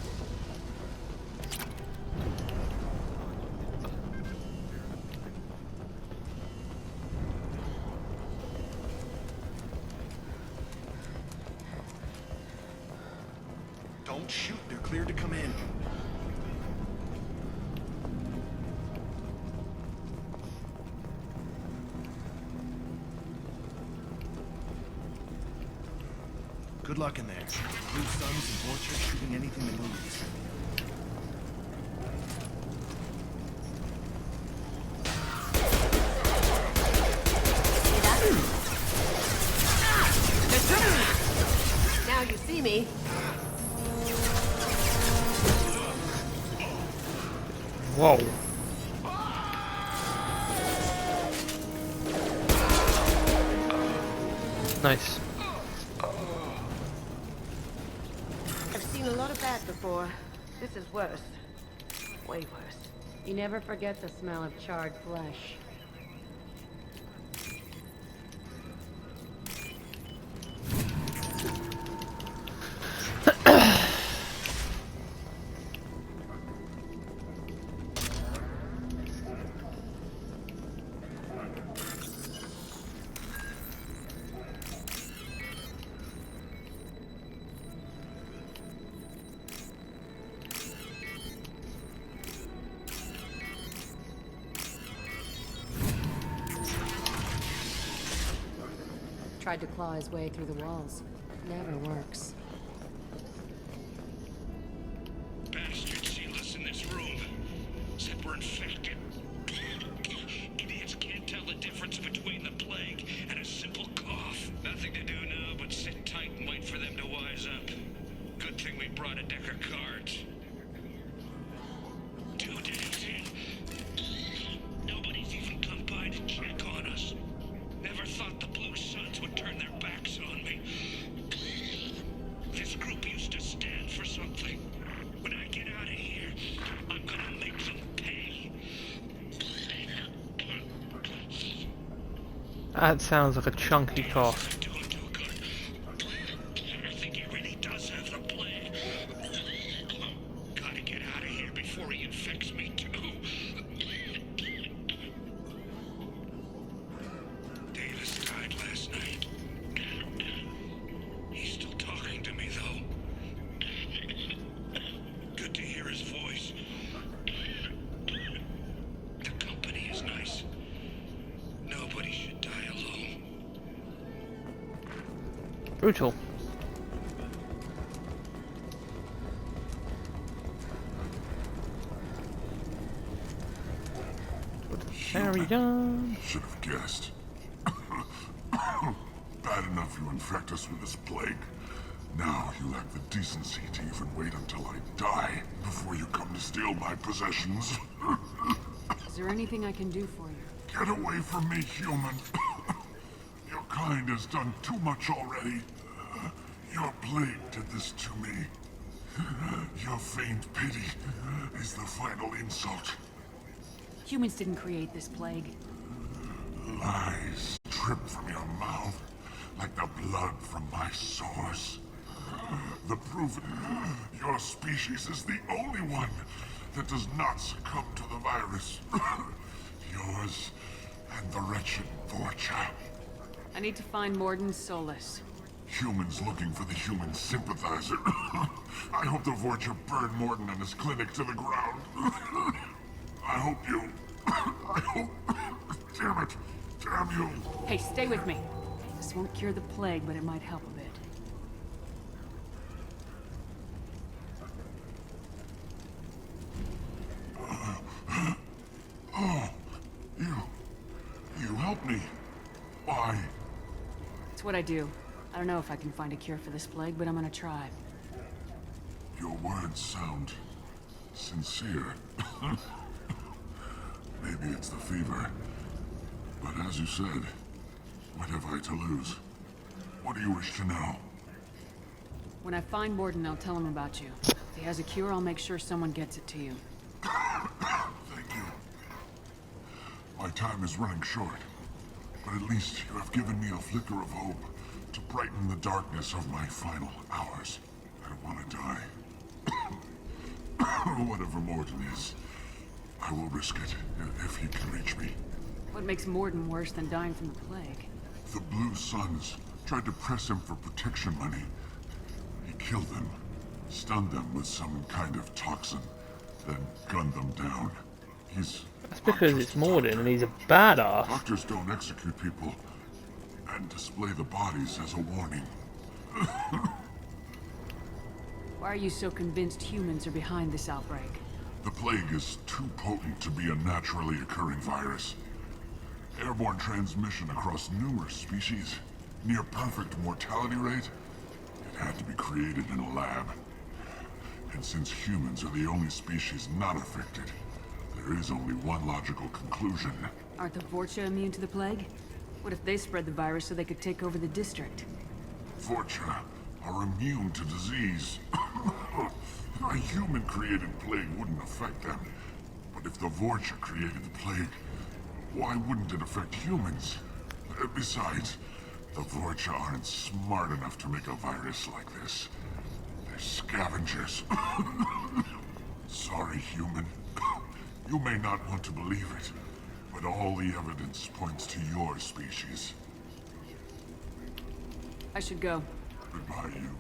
Don't shoot, they're cleared to come in. Good luck in there. Blue Suns and Vultures shooting anything that moves. Now you see me. Whoa. Nice. I've seen a lot of that before. This is worse. Way worse. You never forget the smell of charred flesh. Tried to claw his way through the walls. Never works. Best That sounds like a chunky cost. I think he really does have the plague. Gotta get out of here before he infects me too. Davis died last night. He's still talking to me though. Good to hear his voice. The company is nice. Nobody should die alone. Brutal. Carry on. Should have guessed. Bad enough you infect us with this plague. Now you lack the decency to even wait until I die before you come to steal my possessions. Is there anything I can do for you? Get away from me, human. Your kind has done too much already. Your plague did this to me. Your feigned pity is the final insult. Humans didn't create this plague. Lies drip from your mouth like the blood from my sores. The proof your species is the only one that does not succumb to the virus. Yours and the wretched Vorcha. I need to find Morden Solus. Humans looking for the human sympathizer. I hope the Vorcha burned Morden and his clinic to the ground. I hope you... I hope... Damn it. Damn you. Hey, stay with me. This won't cure the plague, but it might help a bit. Oh, you helped me. Why? It's what I do. I don't know if I can find a cure for this plague, but I'm gonna try. Your words sound sincere. Maybe it's the fever. But as you said, what have I to lose? What do you wish to know? When I find Morden, I'll tell him about you. If he has a cure, I'll make sure someone gets it to you. Thank you. My time is running short, but at least you have given me a flicker of hope to brighten the darkness of my final hours. I don't want to die. Whatever Morden is, I will risk it if he can reach me. What makes Morden worse than dying from the plague? The Blue Suns tried to press him for protection money. He killed them, stunned them with some kind of toxin, then gunned them down. That's because it's Morden and he's a badass. Doctors don't execute people and display the bodies as a warning. Why are you so convinced humans are behind this outbreak? The plague is too potent to be a naturally occurring virus. Airborne transmission across numerous species, near perfect mortality rate. It had to be created in a lab. And since humans are the only species not affected, there is only one logical conclusion. Aren't the Vorcha immune to the plague? What if they spread the virus so they could take over the district? Vorcha are immune to disease. A human-created plague wouldn't affect them. But if the Vorcha created the plague, why wouldn't it affect humans? Besides, the Vorcha aren't smart enough to make a virus like this. They're scavengers. Sorry, human. You may not want to believe it, but all the evidence points to your species. I should go. Goodbye, human.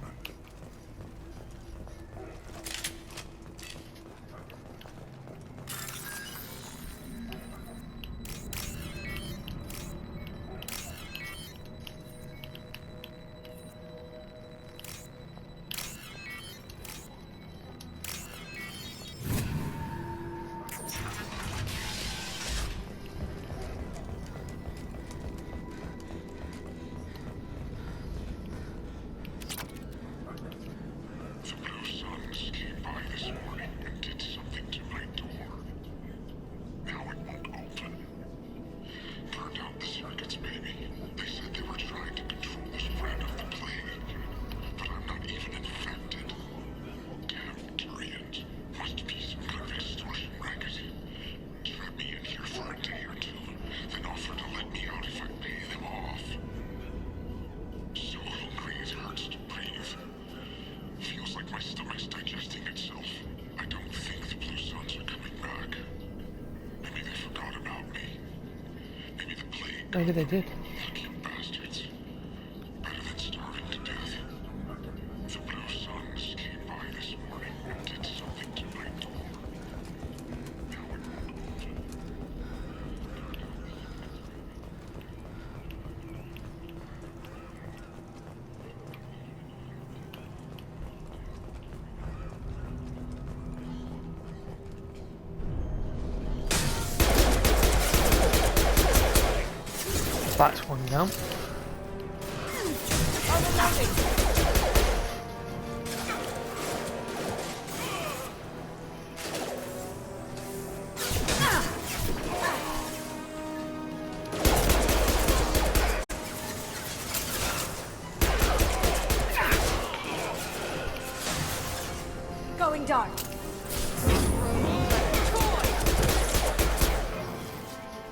Maybe they did. Bastards. Better than starving to death. The Blue Suns came by this morning and did something to my door. That's one down. Going dark.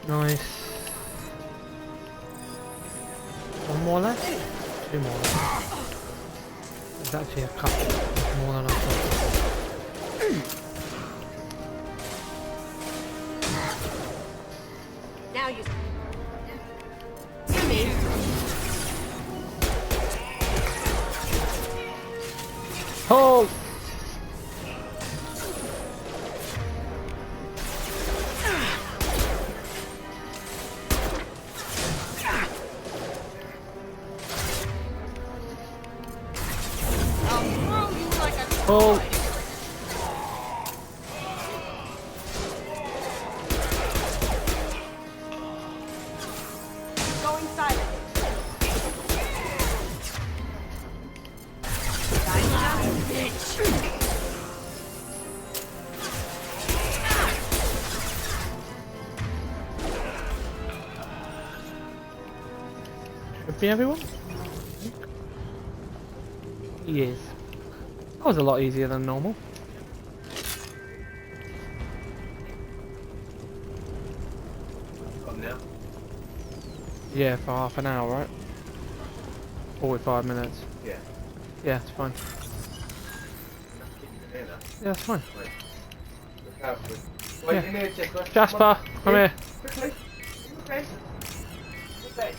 Nice. One more left? Two more left. There's actually a couple more than I thought. Now you. Oh! Oh! Going silent. Should be everyone? Yes. That was a lot easier than normal. Come now? Yeah, for half an hour, right? 45 minutes. Yeah. Yeah, it's fine. Yeah, that's fine. Look out for Wait, Yeah. in here, Jasper. Jasper, come here. Quickly. Okay. Okay.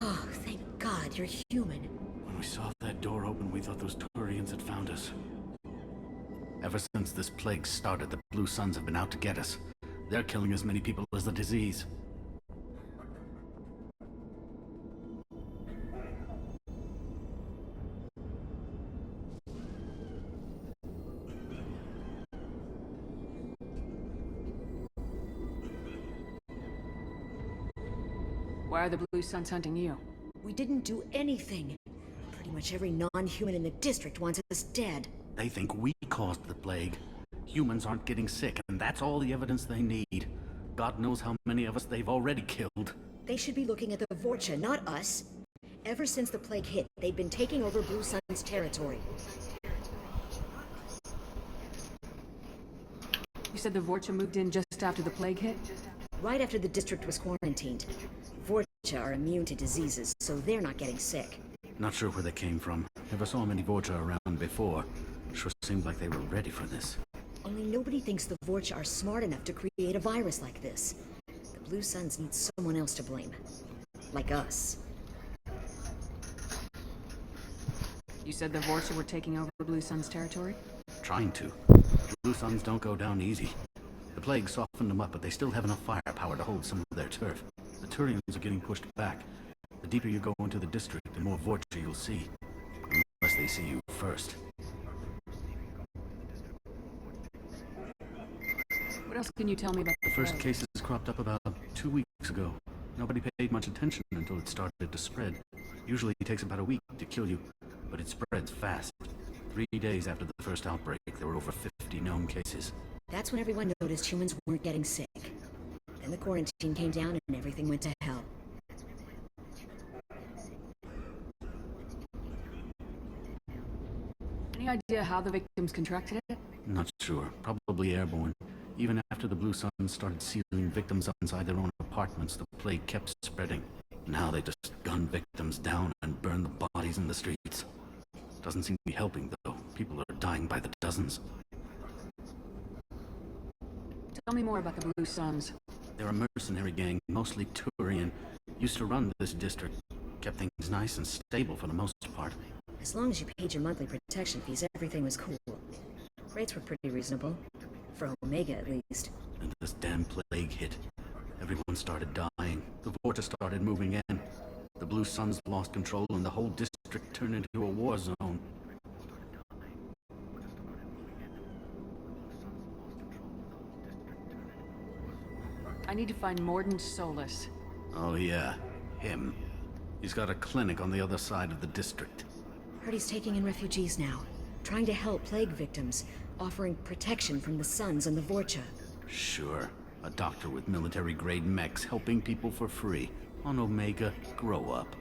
Oh, thank God you're human. When we saw that door open, we thought those Turians had found us. Ever since this plague started, the Blue Suns have been out to get us. They're killing as many people as the disease. Why are the Blue Suns hunting you? We didn't do anything. Pretty much every non-human in the district wants us dead. They think we caused the plague. Humans aren't getting sick, and that's all the evidence they need. God knows how many of us they've already killed. They should be looking at the Vorcha, not us. Ever since the plague hit, they've been taking over Blue Sun's territory. You said the Vorcha moved in just after the plague hit? Right after the district was quarantined. Vorcha Vorcha are immune to diseases, so they're not getting sick. Not sure where they came from. Never saw many Vorcha around before. Sure seemed like they were ready for this. Only nobody thinks the Vorcha are smart enough to create a virus like this. The Blue Suns need someone else to blame. Like us. You said the Vorcha were taking over Blue Sun's territory? Trying to. Blue Suns don't go down easy. The plague softened them up, but they still have enough firepower to hold some of their turf. The Turians are getting pushed back. The deeper you go into the district, the more Vorcha you'll see. Unless they see you first. What else can you tell me about The first cases cropped up about 2 weeks ago. Nobody paid much attention until it started to spread. Usually it takes about a week to kill you, but it spreads fast. 3 days after the first outbreak, there were over 50 known cases. That's when everyone noticed humans weren't getting sick. Then the quarantine came down and everything went to hell. Any idea how the victims contracted it? Not sure. Probably airborne. Even after the Blue Suns started sealing victims up inside their own apartments, the plague kept spreading. Now they just gun victims down and burn the bodies in the streets. Doesn't seem to be helping, though. People are dying by the dozens. Tell me more about the Blue Suns. They're a mercenary gang, mostly Turian. Used to run this district. Kept things nice and stable for the most part. As long as you paid your monthly protection fees, everything was cool. Rates were pretty reasonable. For Omega, at least. And this damn plague hit. Everyone started dying. The Vorcha started moving in. The Blue Suns lost control and the whole district turned into a war zone. I need to find Morden Solus. Oh yeah, him. He's got a clinic on the other side of the district. Heard he's taking in refugees now. Trying to help plague victims. Offering protection from the Suns and the Vorcha. Sure. A doctor with military-grade mechs helping people for free. On Omega, grow up.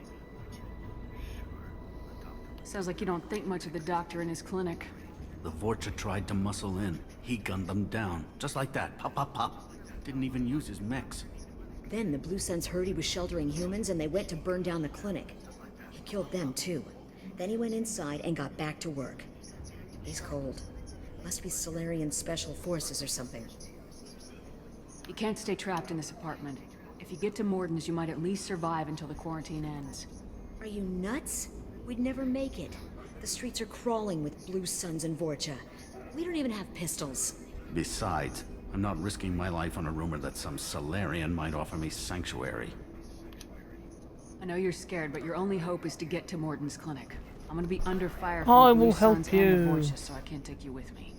Sounds like you don't think much of the doctor in his clinic. The Vorcha tried to muscle in. He gunned them down. Just like that. Pop, pop, pop. Didn't even use his mechs. Then the Blue Suns heard he was sheltering humans and they went to burn down the clinic. He killed them too. Then he went inside and got back to work. He's cold. Must be Solarian Special Forces or something. You can't stay trapped in this apartment. If you get to Morden's, you might at least survive until the quarantine ends. Are you nuts? We'd never make it. The streets are crawling with Blue Suns and Vorcha. We don't even have pistols. Besides, I'm not risking my life on a rumor that some Solarian might offer me sanctuary. I know you're scared, but your only hope is to get to Morden's clinic. I'm gonna be under fire I from Blue will help Suns and the you. Vorcha, so I can't take you with me.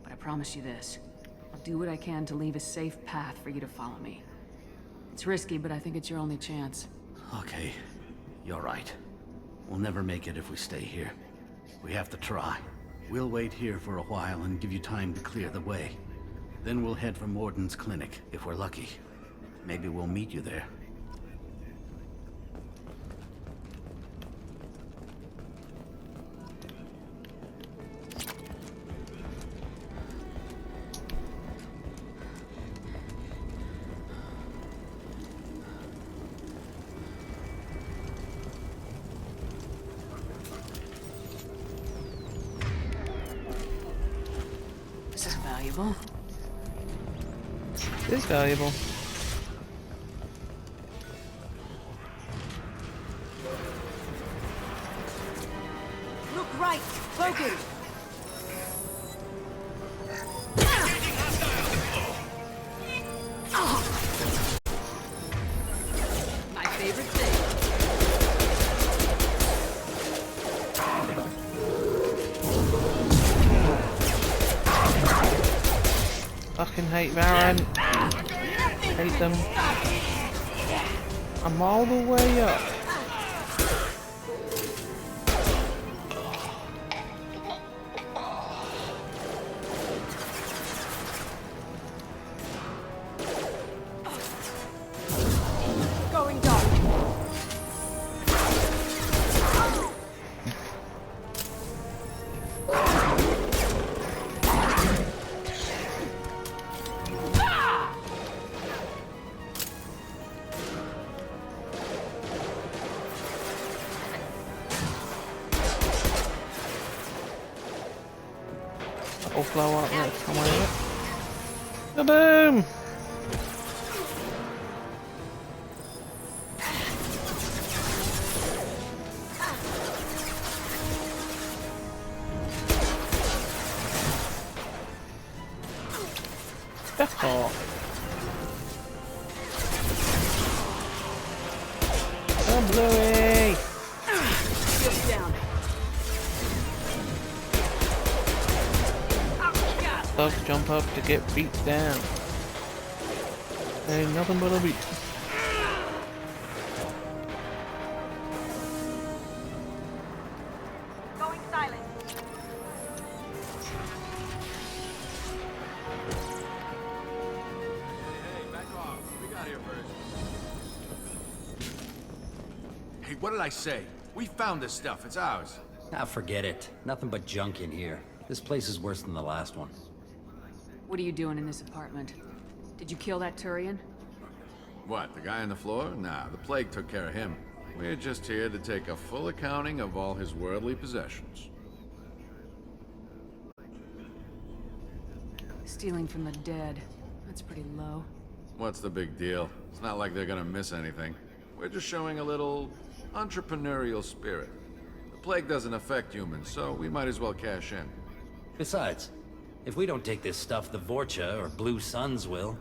But I promise you this. I'll do what I can to leave a safe path for you to follow me. It's risky, but I think it's your only chance. Okay, you're right. We'll never make it if we stay here. We have to try. We'll wait here for a while and give you time to clear the way. Then we'll head for Morden's clinic, if we're lucky. Maybe we'll meet you there. This is valuable. It is valuable. Look right! Logan! My favorite thing. Fucking hate Valorant. Hate them. I'm all the way up. Going dark. will blow up next time I hit it. Kaboom! F off. Oh, Bluey! Get down. Thugs jump up to get beat down. Ain't nothing but a beat. Going silent. Hey, what did I say? We found this stuff. It's ours. Ah, forget it. Nothing but junk in here. This place is worse than the last one. What are you doing in this apartment? Did you kill that Turian? What, the guy on the floor? Nah, the plague took care of him. We're just here to take a full accounting of all his worldly possessions. Stealing from the dead. That's pretty low. What's the big deal? It's not like they're gonna miss anything. We're just showing a little entrepreneurial spirit. The plague doesn't affect humans, so we might as well cash in. Besides, if we don't take this stuff, the Vorcha or Blue Suns will.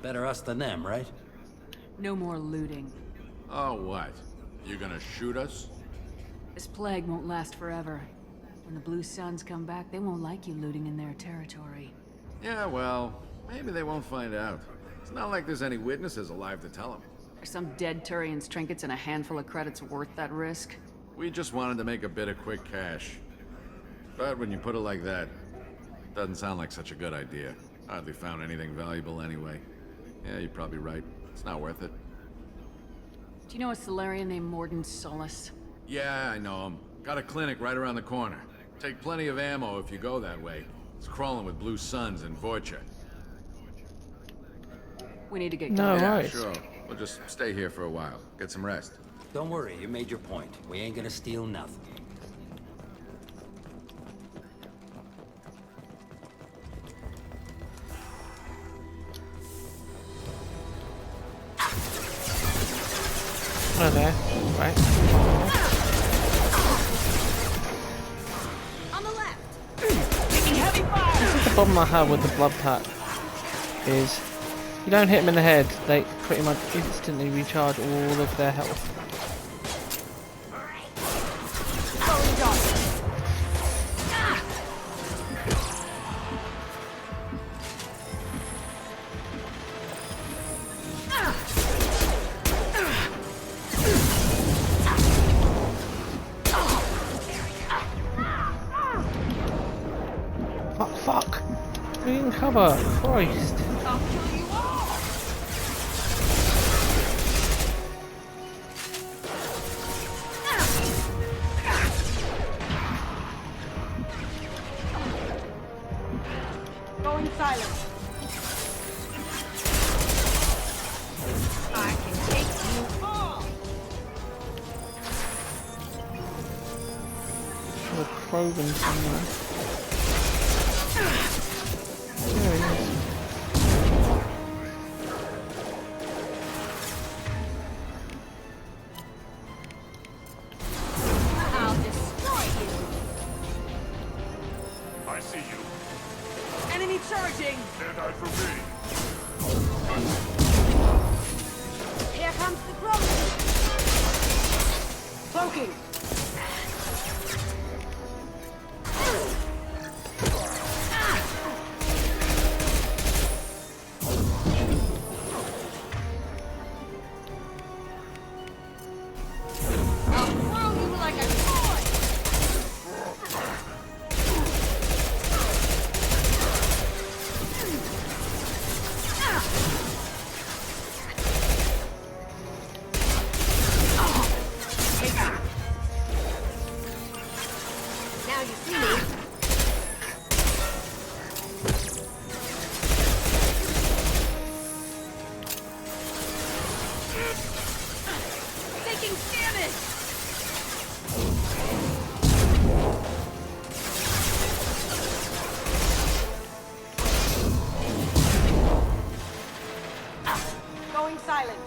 Better us than them, right? No more looting. Oh, what? You gonna shoot us? This plague won't last forever. When the Blue Suns come back, they won't like you looting in their territory. Yeah, well, maybe they won't find out. It's not like there's any witnesses alive to tell them. Are some dead Turian's trinkets and a handful of credits worth that risk? We just wanted to make a bit of quick cash. But when you put it like that, it doesn't sound like such a good idea. Hardly found anything valuable anyway. Yeah, you're probably right. It's not worth it. Do you know a Solarian named Morden Solus? Yeah, I know him. Got a clinic right around the corner. Take plenty of ammo if you go that way. It's crawling with Blue Suns and Vorcha. We need to get going. No, Yeah, right. sure. We'll just stay here for a while. Get some rest. Don't worry, you made your point. We ain't gonna steal nothing. Oh, there. Right. On the left. Taking heavy fire. This is the problem I have with the blood pack. Is you don't hit them in the head, they pretty much instantly recharge all of their health. Fuck! We didn't cover! Christ! Going silent. I can take you all. We're probing somewhere. There he is. I'll destroy you. I see you. Enemy charging. Stand out for me. Here comes the cloak. Cloaking. I'll throw you like a toy! Going silent.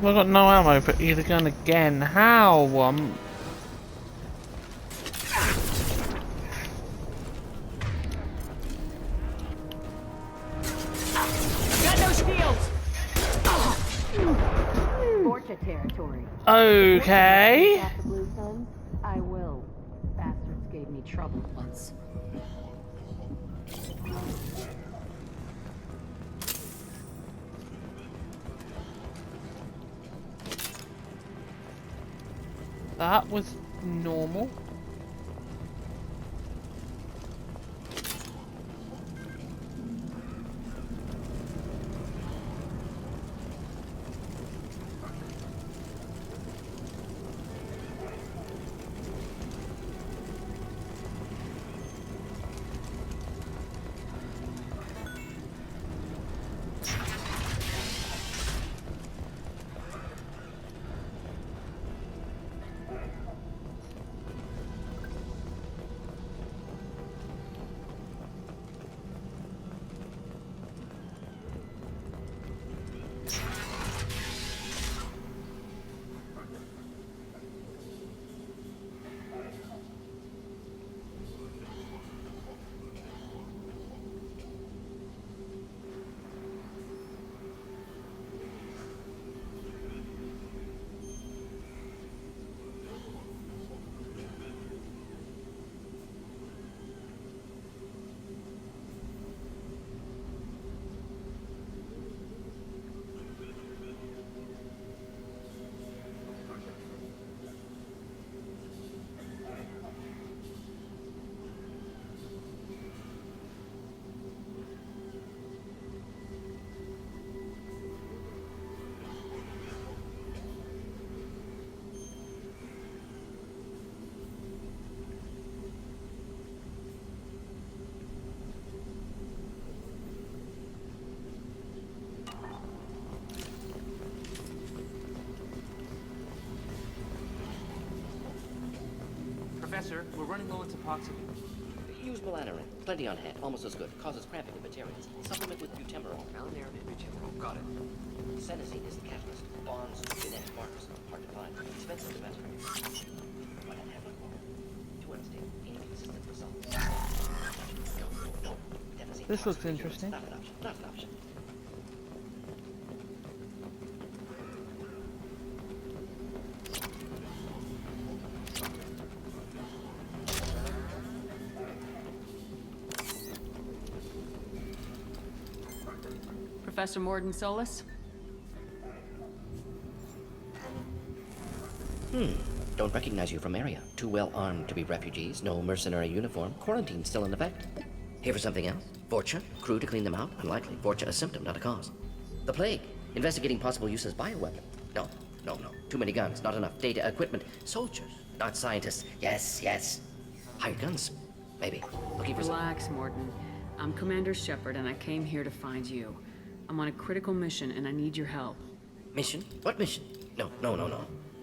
I've got no ammo, but either gun again. How? Got no shields. Vorcha territory. Okay. Got the Blue Suns? I will. Bastards gave me trouble once. That was normal. Professor, we're running low on Suboxone. Use Melanorin. Plenty on hand. Almost as good. Causes cramping in materials. Supplement with butemerol. Melanorin and butemerol. Got it. Senescene is the catalyst. Bonds, genetic markers. Hard to find. Expensive to manufacture. But I have to understand inconsistent results. No. Deficit. This looks interesting. Not an option. Not an option. Professor Morden Solus? Don't recognize you from area. Too well armed to be refugees. No mercenary uniform. Quarantine still in effect. Here for something else? Vorcha? Crew to clean them out? Unlikely. Vorcha a symptom, not a cause. The plague. Investigating possible use as bioweapon. No. Too many guns. Not enough data, equipment. Soldiers, not scientists. Yes. Hired guns. Maybe. Looking for Relax, Morden. I'm Commander Shepard, and I came here to find you. I'm on a critical mission, and I need your help. Mission? What mission? No.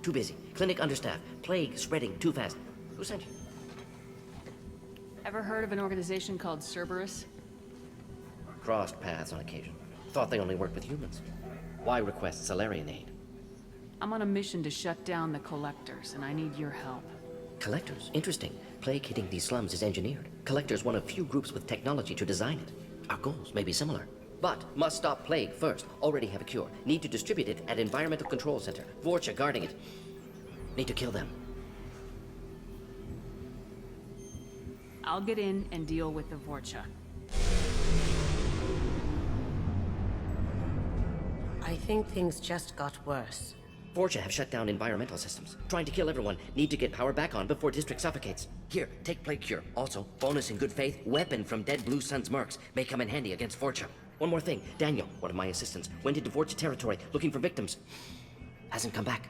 Too busy. Clinic understaffed. Plague spreading too fast. Who sent you? Ever heard of an organization called Cerberus? Crossed paths on occasion. Thought they only worked with humans. Why request Salarian aid? I'm on a mission to shut down the Collectors, and I need your help. Collectors? Interesting. Plague hitting these slums is engineered. Collectors one of few groups with technology to design it. Our goals may be similar. But must stop plague first. Already have a cure. Need to distribute it at Environmental Control Center. Vorcha guarding it. Need to kill them. I'll get in and deal with the Vorcha. I think things just got worse. Vorcha have shut down environmental systems. Trying to kill everyone. Need to get power back on before District suffocates. Here, take Plague Cure. Also, bonus in good faith, weapon from dead Blue Sun's mercs. May come in handy against Vorcha. One more thing. Daniel, one of my assistants, went into Vorcha territory looking for victims. Hasn't come back.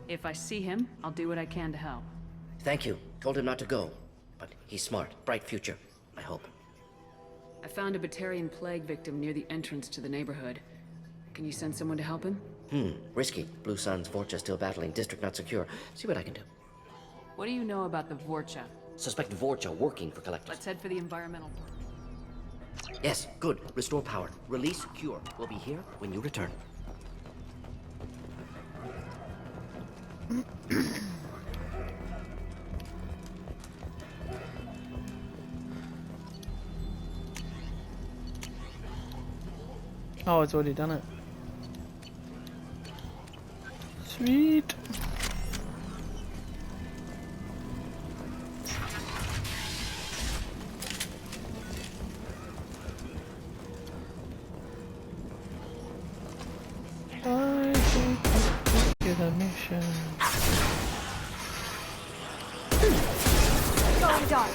If I see him, I'll do what I can to help. Thank you. Told him not to go. But he's smart. Bright future. I hope. I found a Batarian plague victim near the entrance to the neighborhood. Can you send someone to help him? Risky. Blue Sun's Vorcha still battling. District not secure. See what I can do. What do you know about the Vorcha? Suspect Vorcha working for Collectors. Let's head for the environmental. Yes, good. Restore power. Release Cure. We'll be here when you return. Oh, it's already done it. Sweet. I think we get a mission. Going dark.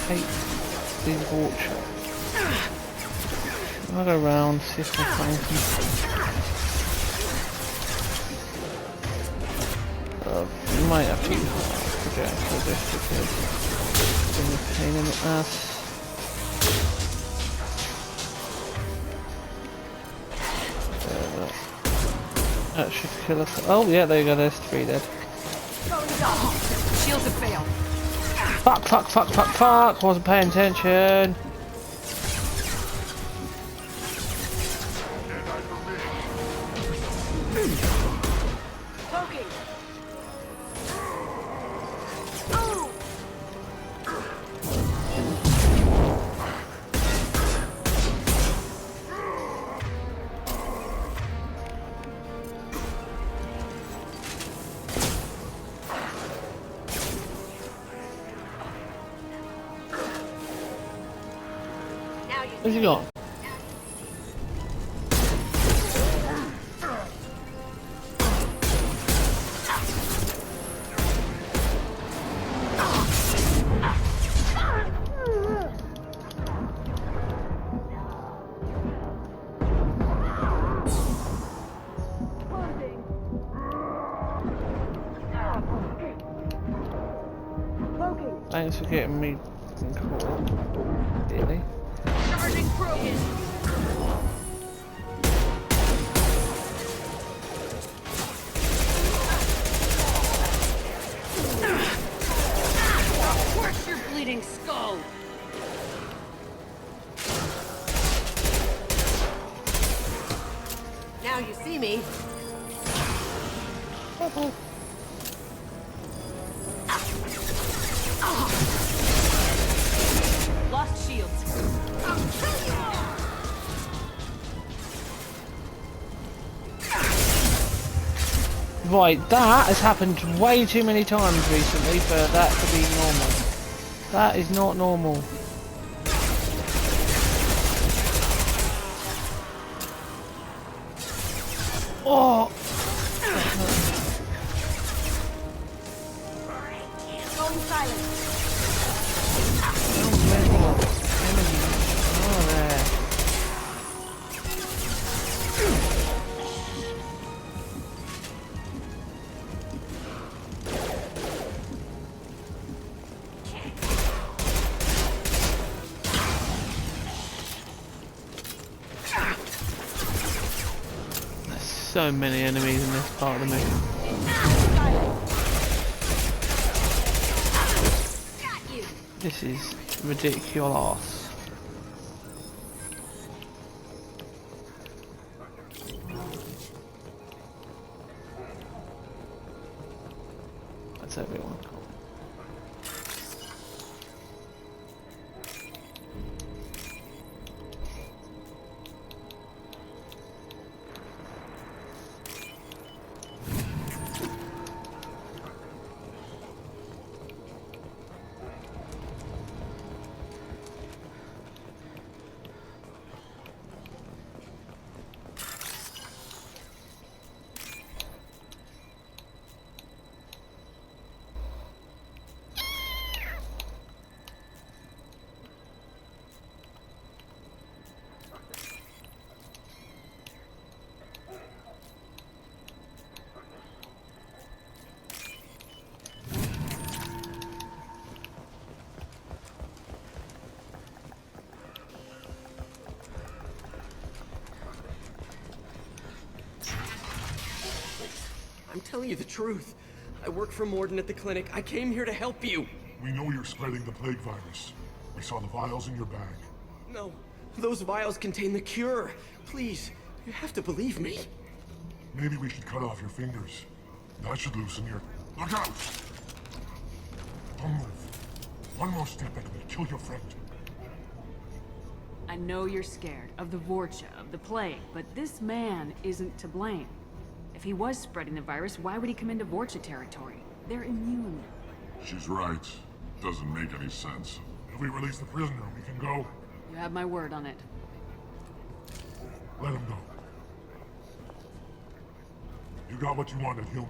Hate these Vorcha. I'll go around, see if I can find some. You might have to project for this because it's a pain in the ass. That should kill us. Oh yeah, there you go, there's 3 dead. Shields have failed. Fuck, wasn't paying attention. Where's he gone? Thanks for getting me caught. Really? Charging Krogan! Where's your bleeding skull? Now you see me. Oh, Lost shields. Right, that has happened way too many times recently for that to be normal. That is not normal. Oh! Going silent. Oh, there. There's so many enemies in this part of the mission. This is ridiculous. That's everyone. I'm telling you the truth. I work for Morden at the clinic. I came here to help you. We know you're spreading the plague virus. We saw the vials in your bag. No, those vials contain the cure. Please, you have to believe me. Maybe we should cut off your fingers. That should loosen your... Look out! Don't move. One more step and we'll kill your friend. I know you're scared of the Vorcha, of the plague, but this man isn't to blame. If he was spreading the virus, why would he come into Vorcha territory? They're immune. She's right. Doesn't make any sense. If we release the prisoner, we can go. You have my word on it. Let him go. You got what you wanted, human.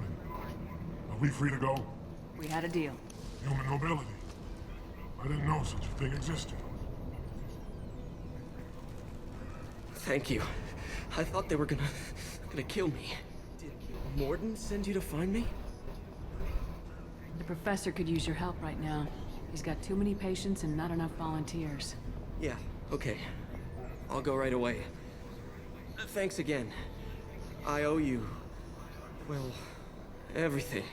Are we free to go? We had a deal. Human nobility. I didn't know such a thing existed. Thank you. I thought they were gonna kill me. Did Morden send you to find me? The professor could use your help right now. He's got too many patients and not enough volunteers. Yeah, okay. I'll go right away. Thanks again. I owe you... well, everything.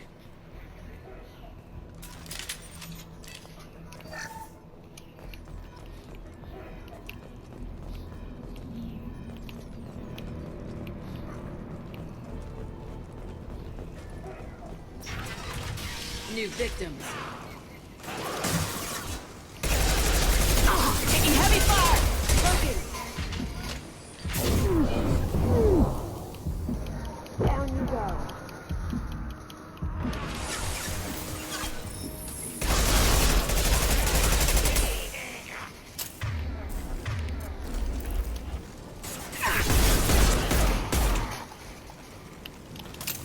New victims. Taking heavy fire! Focus! Down you go.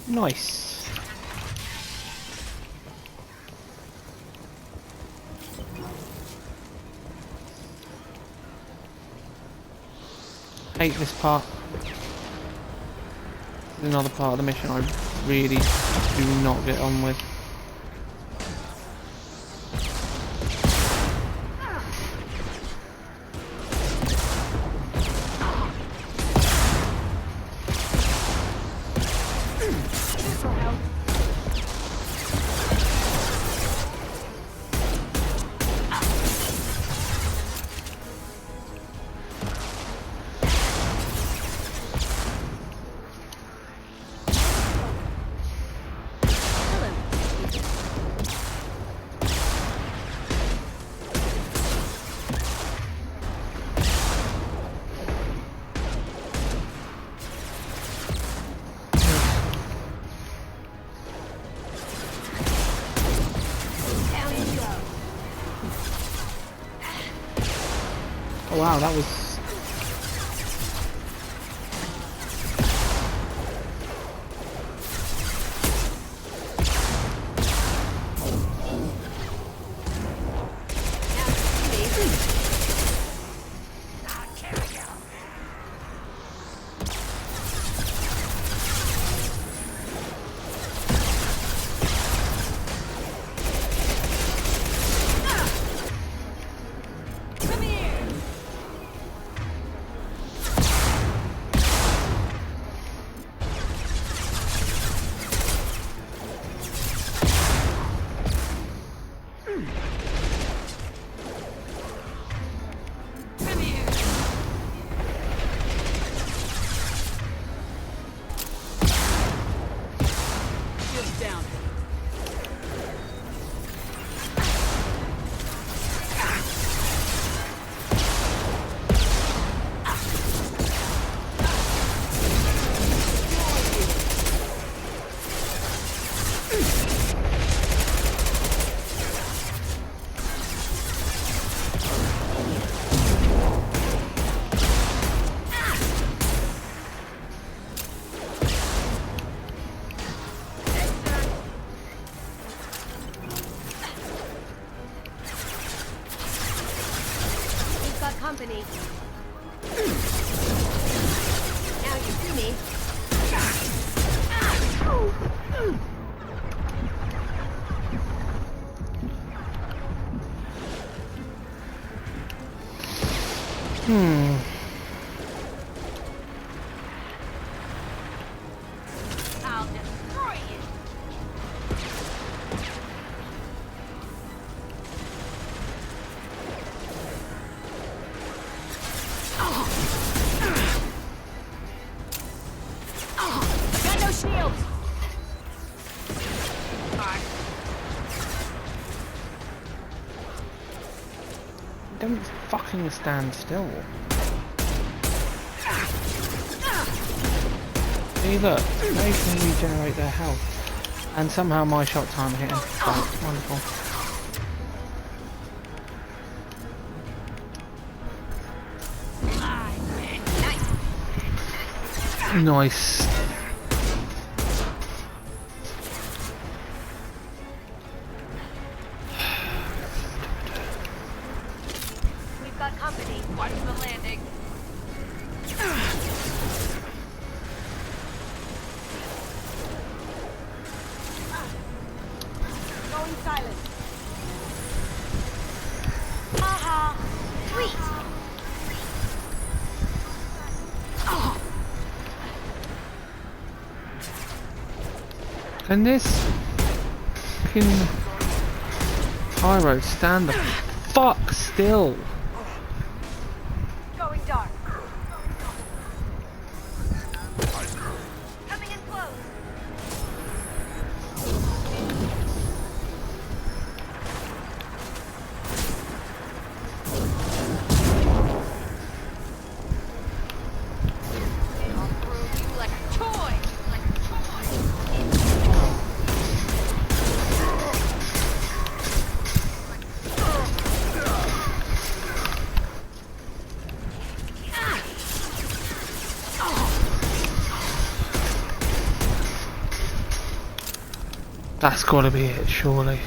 Nice. Hate this part. This is another part of the mission I really do not get on with. Oh wow, that was... Company. Now you see me. I'll destroy you. Got no shields. Don't fucking stand still. See, look, they can regenerate their health. And somehow my shots aren't hitting. Oh, wonderful. Nice. We've got company. Watch the landing. Going silent. Haha. Sweet. Can this fucking pyro stand the fuck still? Going dark. Coming in close. I'll throw you like a toy. That's gotta be it, surely.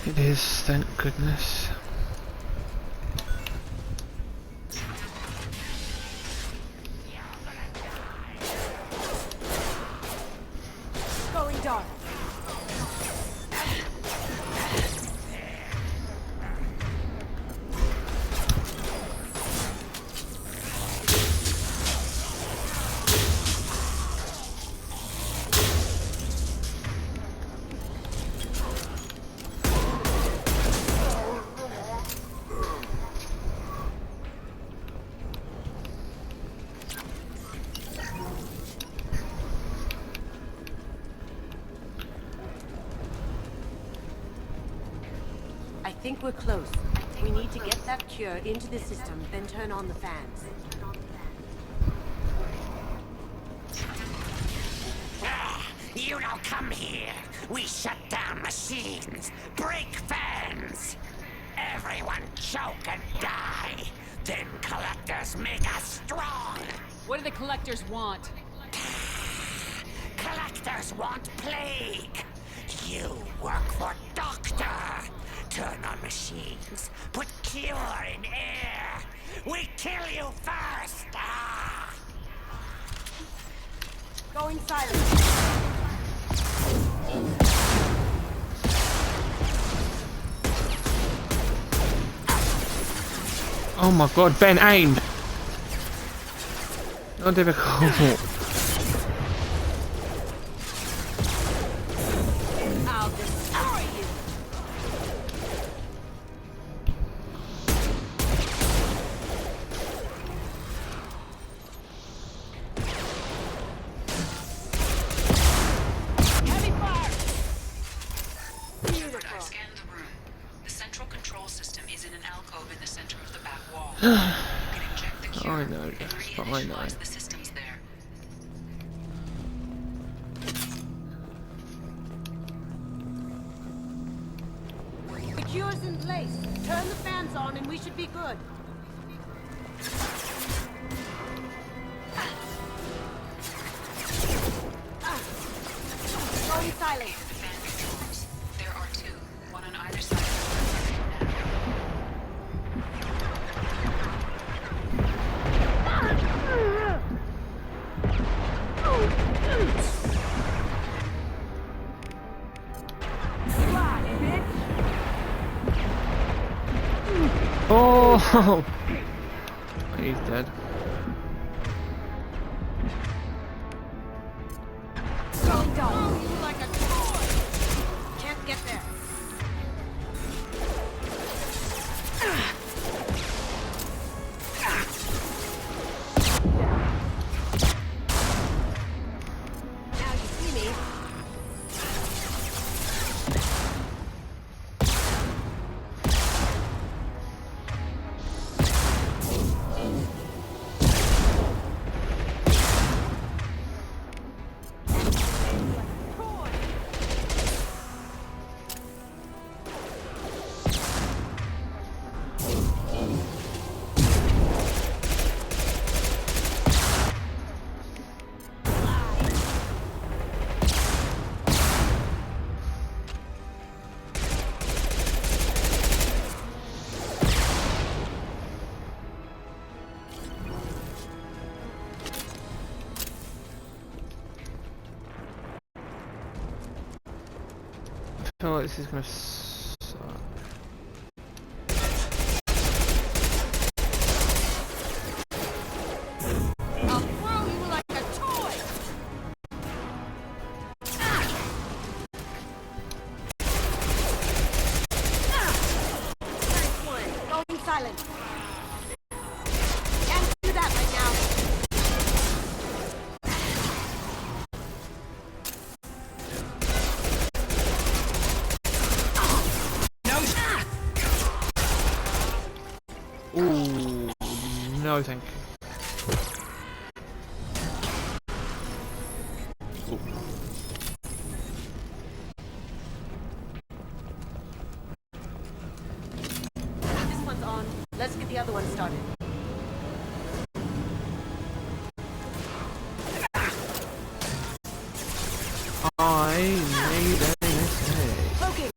It is, thank goodness. Going dark. I think we're close. We need to get that cure into the system, then turn on the fans. You don't come here. We shut down machines, break fans. Everyone choke and die. Then collectors make us strong. What do the collectors want? Collectors want plague. You work for Doctor. Turn on machines. Put cure in air. We kill you first. Ah. Going silent. Oh my god, Ben, aim! Not difficult. I'll destroy you. Heavy fire. Beautiful. I scanned the room. The central control system is in an alcove in the center of the back wall. I know, but I know. The systems there. The cure's in place. Turn the fans on and we should be good. Going silent. Fan controls. There are two, one on either side of the room. Oh! He's dead. Going down. Like a toy. Can't get there. Now you see me. I feel like this is gonna suck. I'll throw you like a toy. Nice one. Going silent. Can't do that right now. Ooh, no thank you. Ooh. This one's on. Let's get the other one started. I made a mistake. Okay.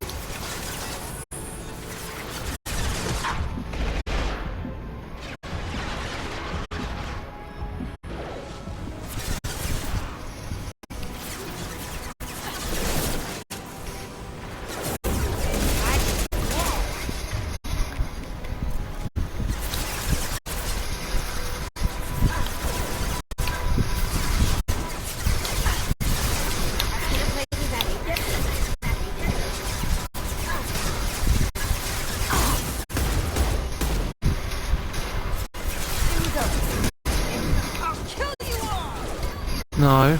No.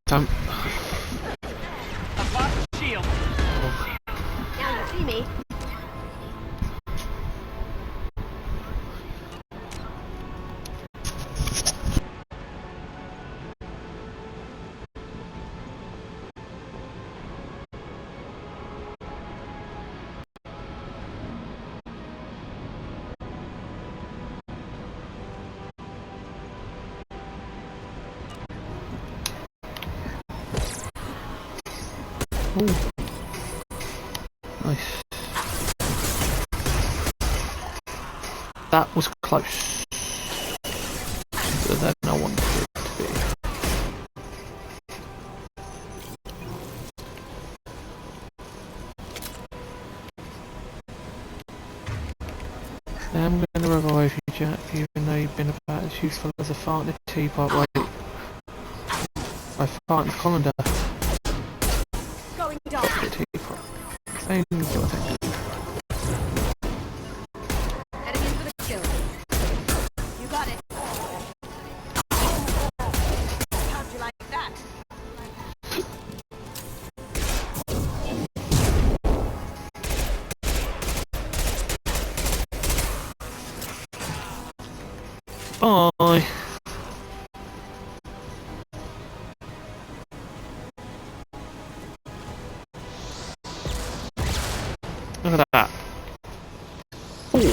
Don't. I've lost the shield. Now you see me. Ooh. Nice. That was close. But then I wanted it to be. I'm gonna revive you, Jack, even though you've been about as useful as a fart in a teapot. Wait. I fart in the colander. Going dark. Teapot. Same sort of thing. Heading in for the kill. You got it. How'd you like that? Bye. Look at that. Ooh.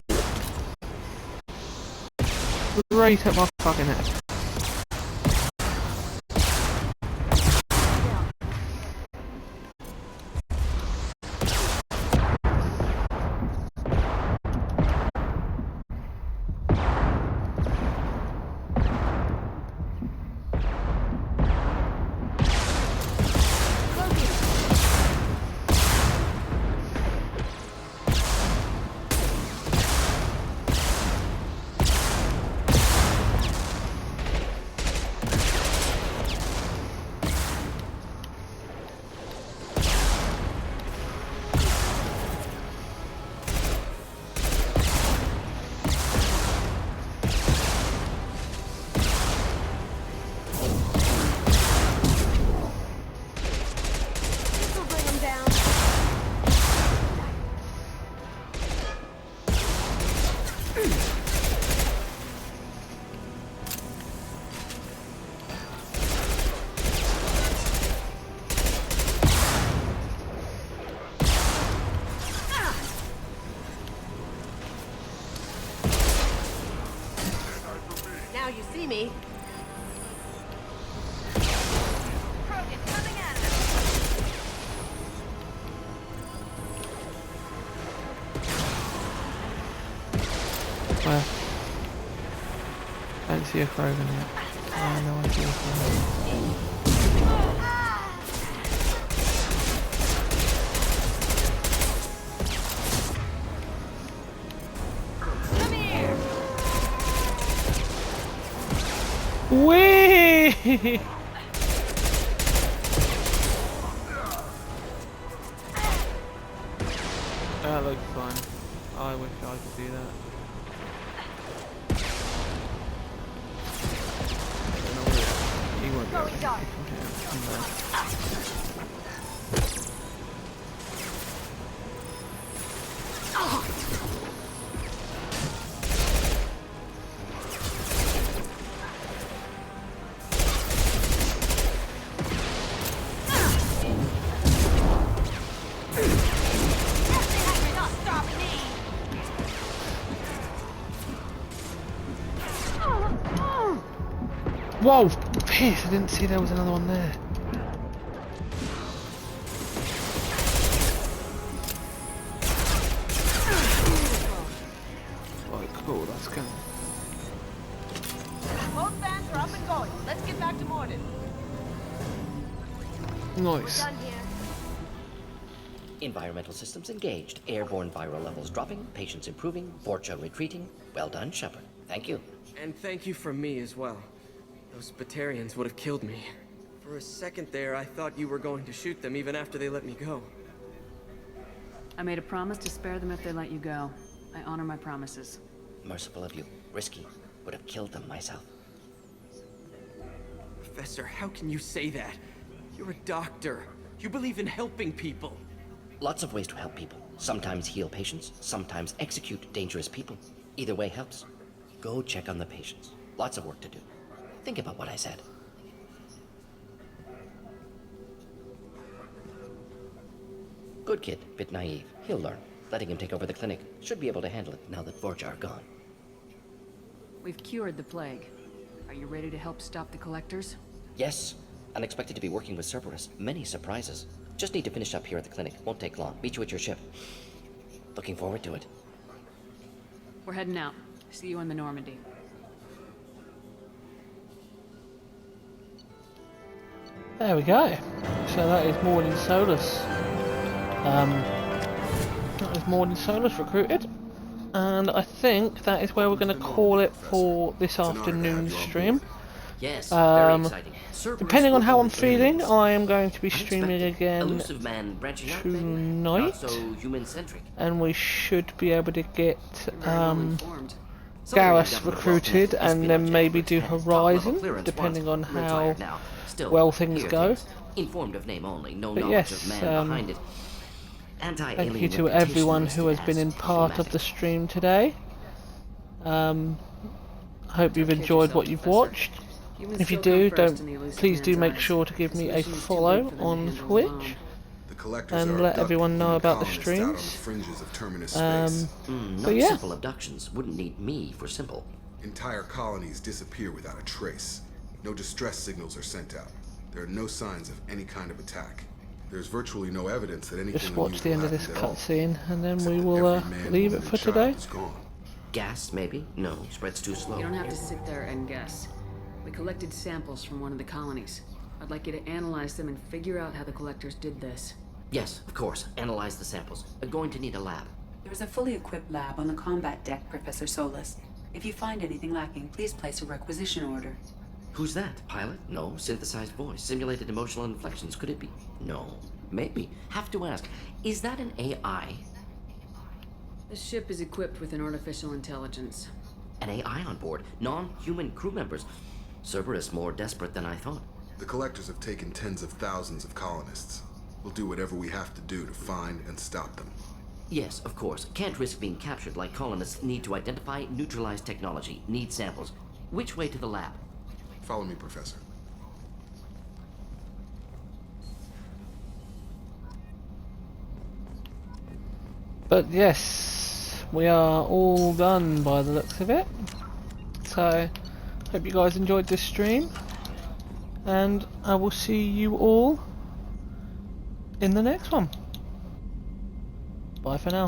Right at my fucking head. This'll bring them down. Now you see me. Krogan coming at us. Where? I don't see a Krogan yet. No, I see a Krogan. Come here. Whee! That looks fun. I wish I could do that. He won't be able to dark. You're not stopping me. Whoa! Piss! I didn't see there was another one there. Right, cool, that's good. Both bands are up and going. Let's get back to Morden. Nice. Done here. Environmental systems engaged. Airborne viral levels dropping. Patients improving. Vorcha retreating. Well done, Shepard. Thank you. And thank you from me as well. Those Batarians would have killed me. For a second there, I thought you were going to shoot them even after they let me go. I made a promise to spare them if they let you go. I honor my promises. Merciful of you. Risky. Would have killed them myself. Professor, how can you say that? You're a doctor. You believe in helping people. Lots of ways to help people. Sometimes heal patients, sometimes execute dangerous people. Either way helps. Go check on the patients. Lots of work to do. Think about what I said. Good kid, bit naive. He'll learn. Letting him take over the clinic. Should be able to handle it now that Vorcha are gone. We've cured the plague. Are you ready to help stop the collectors? Yes. Unexpected to be working with Cerberus. Many surprises. Just need to finish up here at the clinic. Won't take long. Meet you at your ship. Looking forward to it. We're heading out. See you in the Normandy. There we go. So that is Mordin Solus. That is Mordin Solus recruited. And I think that is where we're going to call it for this afternoon's stream. Yes, very exciting. Depending on how I'm feeling, I am going to be streaming again Elusive man branching out, tonight. not so human-centric. And we should be able to get Garrus recruited and then maybe do Horizon, depending on how well things go. Informed of name only, no But knowledge yes, of man behind it. thank you to everyone who has been in part of the stream today. I hope you've enjoyed what you've watched. If you do, please do make sure to give me a follow on Twitch and let everyone know about the streams. But yeah. Simple abductions wouldn't need me for simple. Entire colonies disappear without a trace. No distress signals are sent out. There are no signs of any kind of attack. There's virtually no evidence that anything Just watch the end of this happened at all. cutscene and then we will leave it for today. Gas, maybe? No, spreads too slow. You don't have to sit there and guess. We collected samples from one of the colonies. I'd like you to analyze them and figure out how the collectors did this. Yes, of course. Analyze the samples. We're going to need a lab. There's a fully equipped lab on the combat deck, Professor Solus. If you find anything lacking, please place a requisition order. Who's that? Pilot? No. Synthesized voice. Simulated emotional inflections. Could it be? No. Maybe. Have to ask. Is that an AI? The ship is equipped with an artificial intelligence. An AI on board? Non-human crew members? Cerberus more desperate than I thought. The collectors have taken tens of thousands of colonists. We'll do whatever we have to do to find and stop them. Yes, of course. Can't risk being captured like colonists need to identify, neutralize technology, need samples. Which way to the lab? Follow me, Professor. But yes, we are all done by the looks of it. So, hope you guys enjoyed this stream. And I will see you all in the next one. Bye for now.